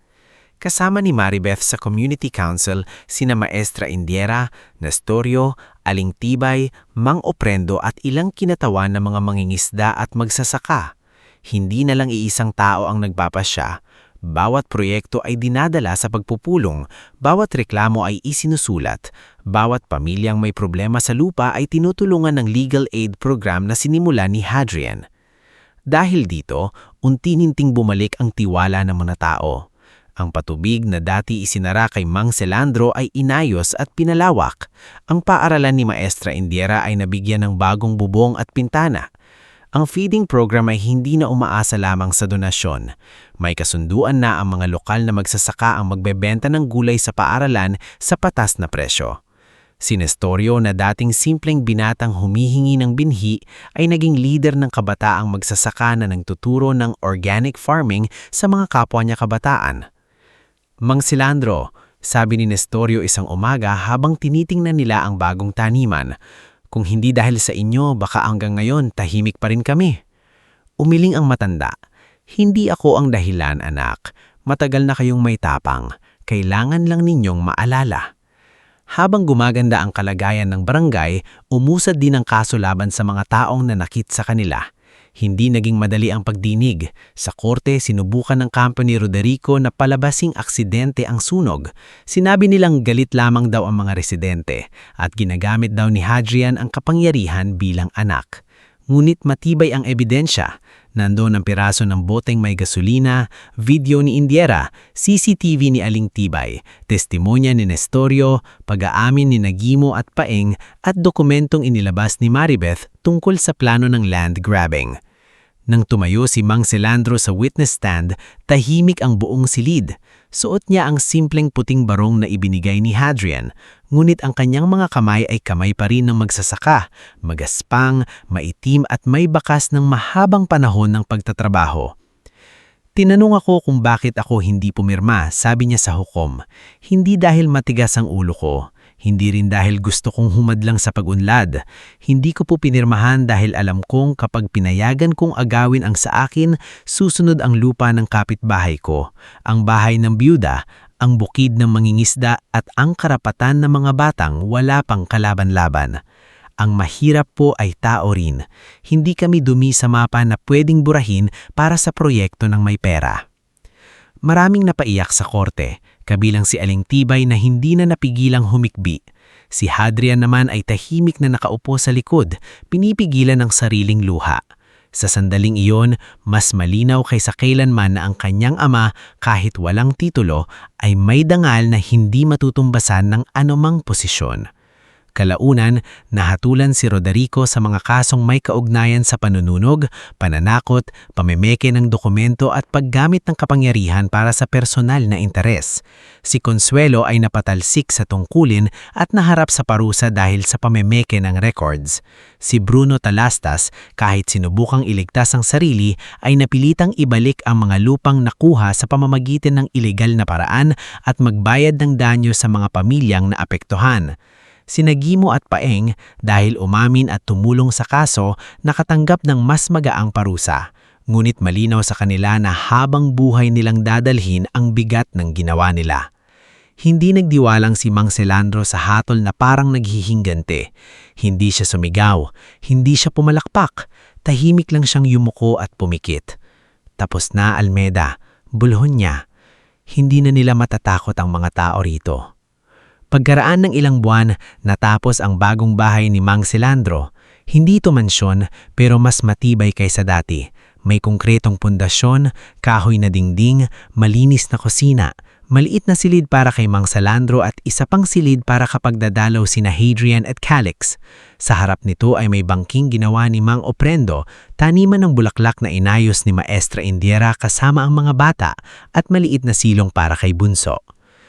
Kasama ni Maribeth sa Community Council sina Maestra Indiera, Nestorio, Aling Tibay, Mang Oprendo at ilang kinatawan ng mga mangingisda at magsasaka. Hindi na lang iisang tao ang nagpapasya. Bawat proyekto ay dinadala sa pagpupulong, bawat reklamo ay isinusulat, bawat pamilyang may problema sa lupa ay tinutulungan ng legal aid program na sinimula ni Hadrian. Dahil dito, unti-unting bumalik ang tiwala ng mga tao. Ang patubig na dati isinara kay Mang Selandro ay inayos at pinalawak. Ang paaralan ni Maestra Indiera ay nabigyan ng bagong bubong at pintana. Ang feeding program ay hindi na umaasa lamang sa donasyon. May kasunduan na ang mga lokal na magsasaka ang magbebenta ng gulay sa paaralan sa patas na presyo. Si Nestorio na dating simpleng binatang humihingi ng binhi ay naging leader ng kabataang magsasaka na nagtuturo ng organic farming sa mga kapwa niya kabataan. Mang Selandro, sabi ni Nestorio isang umaga habang tinitingnan nila ang bagong taniman, kung hindi dahil sa inyo, baka hanggang ngayon tahimik pa rin kami. Umiling ang matanda. Hindi ako ang dahilan, anak. Matagal na kayong may tapang. Kailangan lang ninyong maalala. Habang gumaganda ang kalagayan ng barangay, umusad din ang kaso laban sa mga taong nanakit sa kanila. Hindi naging madali ang pagdinig. Sa korte, sinubukan ng kampo ni Roderico na palabasing aksidente ang sunog. Sinabi nilang galit lamang daw ang mga residente at ginagamit daw ni Hadrian ang kapangyarihan bilang anak. Ngunit matibay ang ebidensya. Nandoon ang piraso ng boteng may gasolina, video ni Indiera, CCTV ni Aling Tibay, testimonya ni Nestorio, pag-aamin ni Nagimo at Paeng at dokumentong inilabas ni Maribeth tungkol sa plano ng land grabbing. Nang tumayo si Mang Selandro sa witness stand, tahimik ang buong silid. Suot niya ang simpleng puting barong na ibinigay ni Hadrian, ngunit ang kanyang mga kamay ay kamay pa rin ng magsasaka, magaspang, maitim at may bakas ng mahabang panahon ng pagtatrabaho. Tinanong ako kung bakit ako hindi pumirma, sabi niya sa hukom. Hindi dahil matigas ang ulo ko. Hindi rin dahil gusto kong humadlang sa pag-unlad. Hindi ko po pinirmahan dahil alam kong kapag pinayagan kong agawin ang sa akin, susunod ang lupa ng kapitbahay ko, ang bahay ng byuda, ang bukid ng mangingisda at ang karapatan ng mga batang wala pang kalaban-laban. Ang mahirap po ay tao rin. Hindi kami dumi sa mapa na pwedeng burahin para sa proyekto ng may pera. Maraming napaiyak sa korte, kabilang si Aling Tibay na hindi na napigilang humikbi. Si Hadrian naman ay tahimik na nakaupo sa likod, pinipigilan ng sariling luha. Sa sandaling iyon, mas malinaw kaysa kailanman na ang kanyang ama, kahit walang titulo, ay may dangal na hindi matutumbasan ng anumang posisyon. Kalaunan, nahatulan si Roderico sa mga kasong may kaugnayan sa panununog, pananakot, pamemeke ng dokumento at paggamit ng kapangyarihan para sa personal na interes. Si Consuelo ay napatalsik sa tungkulin at naharap sa parusa dahil sa pamemeke ng records. Si Bruno Talastas, kahit sinubukang iligtas ang sarili, ay napilitang ibalik ang mga lupang nakuha sa pamamagitan ng ilegal na paraan at magbayad ng danyo sa mga pamilyang naapektuhan. Si Nagimo at Paeng, dahil umamin at tumulong sa kaso, nakatanggap ng mas magaang parusa. Ngunit malinaw sa kanila na habang buhay nilang dadalhin ang bigat ng ginawa nila. Hindi nagdiwalang si Mang Selandro sa hatol na parang naghihingante. Hindi siya sumigaw, hindi siya pumalakpak. Tahimik lang siyang yumuko at pumikit. Tapos na, Almeda, bulhon niya. Hindi na nila matatakot ang mga tao rito. Pagkaraan ng ilang buwan, natapos ang bagong bahay ni Mang Selandro. Hindi ito mansyon, pero mas matibay kaysa dati. May konkretong pundasyon, kahoy na dingding, malinis na kusina, maliit na silid para kay Mang Selandro at isa pang silid para kapag dadalaw sina Hadrian at Calix. Sa harap nito ay may bangking ginawa ni Mang Oprendo, taniman ng bulaklak na inayos ni Maestra Indiera kasama ang mga bata at maliit na silong para kay Bunso.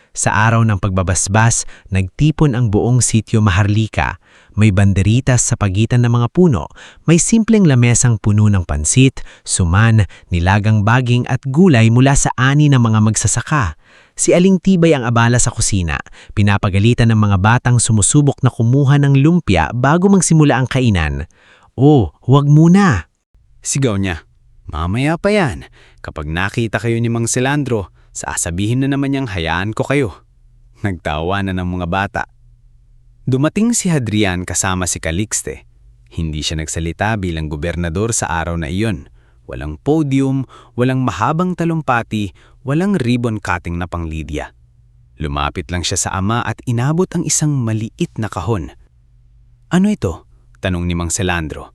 Sa araw ng pagbabasbas, nagtipon ang buong sitio Maharlika. May banderitas sa pagitan ng mga puno, may simpleng lamesang puno ng pansit, suman, nilagang baging at gulay mula sa ani ng mga magsasaka. Si Aling Tibay ang abala sa kusina. Pinapagalitan ng mga batang sumusubok na kumuha ng lumpia bago magsimula ang kainan. Oh, huwag muna. Sigaw niya. Mamaya pa yan. Kapag nakita kayo ni Mang Selandro, sasabihin na naman niyang hayaan ko kayo. Nagtawa na ng mga bata. Dumating si Hadrian kasama si Calixte. Hindi siya nagsalita bilang gobernador sa araw na iyon. Walang podium, walang mahabang talumpati, walang ribbon cutting na panglidya. Lumapit lang siya sa ama at inabot ang isang maliit na kahon. Ano ito? Tanong ni Mang Selandro.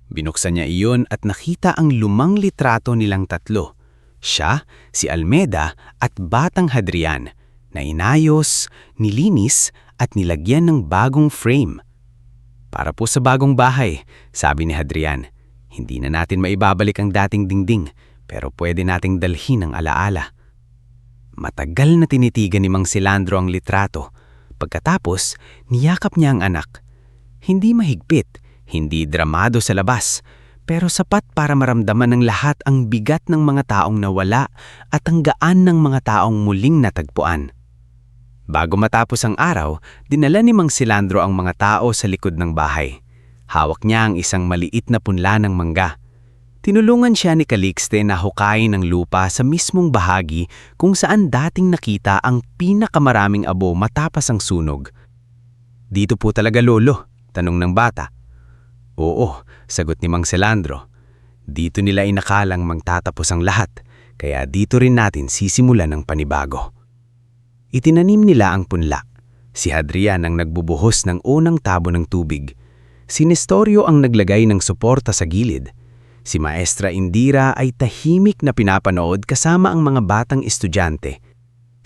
Binuksan niya iyon at nakita ang lumang litrato nilang tatlo. Siya, si Almeda at Batang Hadrian, na inayos, nilinis at nilagyan ng bagong frame. Para po sa bagong bahay, sabi ni Hadrian. Hindi na natin maibabalik ang dating dingding, pero pwede nating dalhin ang alaala. Matagal na tinitigan ni Mang Selandro ang litrato. Pagkatapos, niyakap niya ang anak. Hindi mahigpit, hindi dramado sa labas, pero sapat para maramdaman ng lahat ang bigat ng mga taong nawala at ang gaan ng mga taong muling natagpuan. Bago matapos ang araw, dinala ni Mang Selandro ang mga tao sa likod ng bahay. Hawak niya ang isang maliit na punla ng mangga. Tinulungan siya ni Calixte na hukayin ang lupa sa mismong bahagi kung saan dating nakita ang pinakamaraming abo matapos ang sunog. Dito po talaga, Lolo? Tanong ng bata. Oo, sagot ni Mang Selandro. Dito nila inakalang magtatapos ang lahat, kaya dito rin natin sisimulan ng panibago. Itinanim nila ang punla. Si Hadrian ang nagbubuhos ng unang tabo ng tubig. Si Nestorio ang naglagay ng suporta sa gilid. Si Maestra Indira ay tahimik na pinapanood kasama ang mga batang estudyante.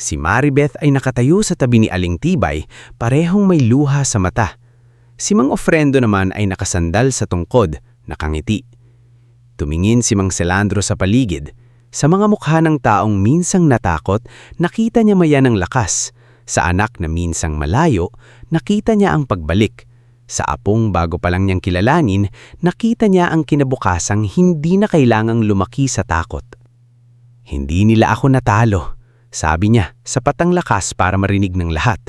Si Maribeth ay nakatayo sa tabi ni Aling Tibay, parehong may luha sa mata. Si Mang Ofrendo naman ay nakasandal sa tungkod, nakangiti. Tumingin si Mang Selandro sa paligid. Sa mga mukha ng taong minsang natakot, nakita niya maya ng lakas. Sa anak na minsang malayo, nakita niya ang pagbalik. Sa apong bago pa lang niyang kilalanin, nakita niya ang kinabukasang hindi na kailangang lumaki sa takot. Hindi nila ako natalo, sabi niya, sapat ang lakas para marinig ng lahat.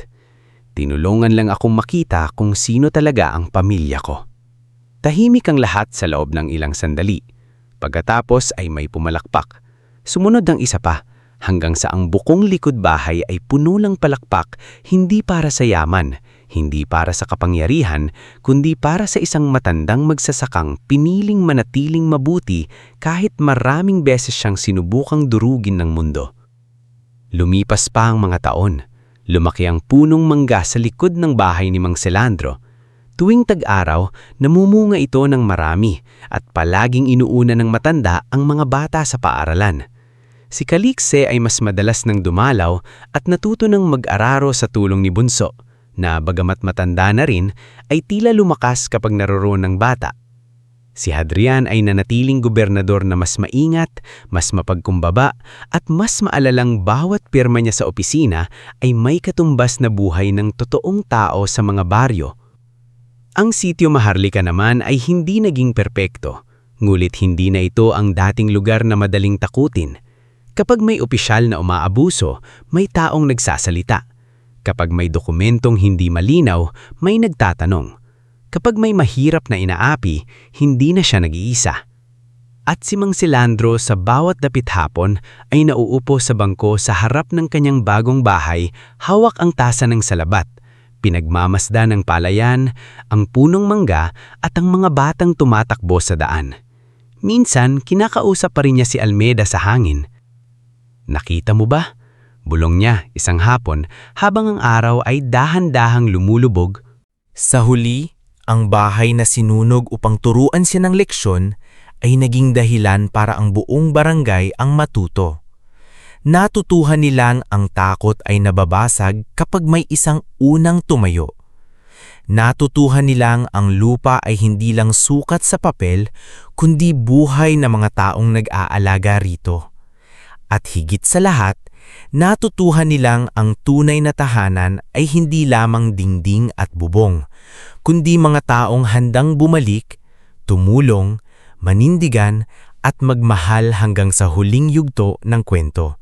Tinulungan lang akong makita kung sino talaga ang pamilya ko. Tahimik ang lahat sa loob ng ilang sandali. Pagkatapos ay may pumalakpak. Sumunod ang isa pa, hanggang sa ang bukong likod bahay ay puno ng palakpak, hindi para sa yaman, hindi para sa kapangyarihan, kundi para sa isang matandang magsasakang piniling manatiling mabuti kahit maraming beses siyang sinubukang durugin ng mundo. Lumipas pa ang mga taon. Lumaki ang punong mangga sa likod ng bahay ni Mang Selandro. Tuwing tag-araw, namumunga ito ng marami at palaging inuuna ng matanda ang mga bata sa paaralan. Si Calixte ay mas madalas nang dumalaw at natuto ng mag-araro sa tulong ni Bunso, na bagamat matanda na rin, ay tila lumakas kapag naroon ng bata. Si Hadrian ay nanatiling gobernador na mas maingat, mas mapagkumbaba, at mas maalalang bawat pirma niya sa opisina ay may katumbas na buhay ng totoong tao sa mga baryo. Ang sitio Maharlika naman ay hindi naging perpekto, ngulit hindi na ito ang dating lugar na madaling takutin. Kapag may opisyal na umaabuso, may taong nagsasalita. Kapag may dokumentong hindi malinaw, may nagtatanong. Kapag may mahirap na inaapi, hindi na siya nag-iisa. At si Mang Selandro sa bawat dapit hapon ay nauupo sa bangko sa harap ng kanyang bagong bahay, hawak ang tasa ng salabat, pinagmamasda ng palayan, ang punong mangga at ang mga batang tumatakbo sa daan. Minsan, kinakausap pa rin niya si Almeda sa hangin. Nakita mo ba? Bulong niya isang hapon habang ang araw ay dahan-dahang lumulubog. Sa huli, ang bahay na sinunog upang turuan siya ng leksyon ay naging dahilan para ang buong barangay ang matuto. Natutuhan nilang ang takot ay nababasag kapag may isang unang tumayo. Natutuhan nilang ang lupa ay hindi lang sukat sa papel, kundi buhay na mga taong nag-aalaga rito. At higit sa lahat, natutuhan nilang ang tunay na tahanan ay hindi lamang dingding at bubong, kundi mga taong handang bumalik, tumulong, manindigan at magmahal hanggang sa huling yugto ng kwento.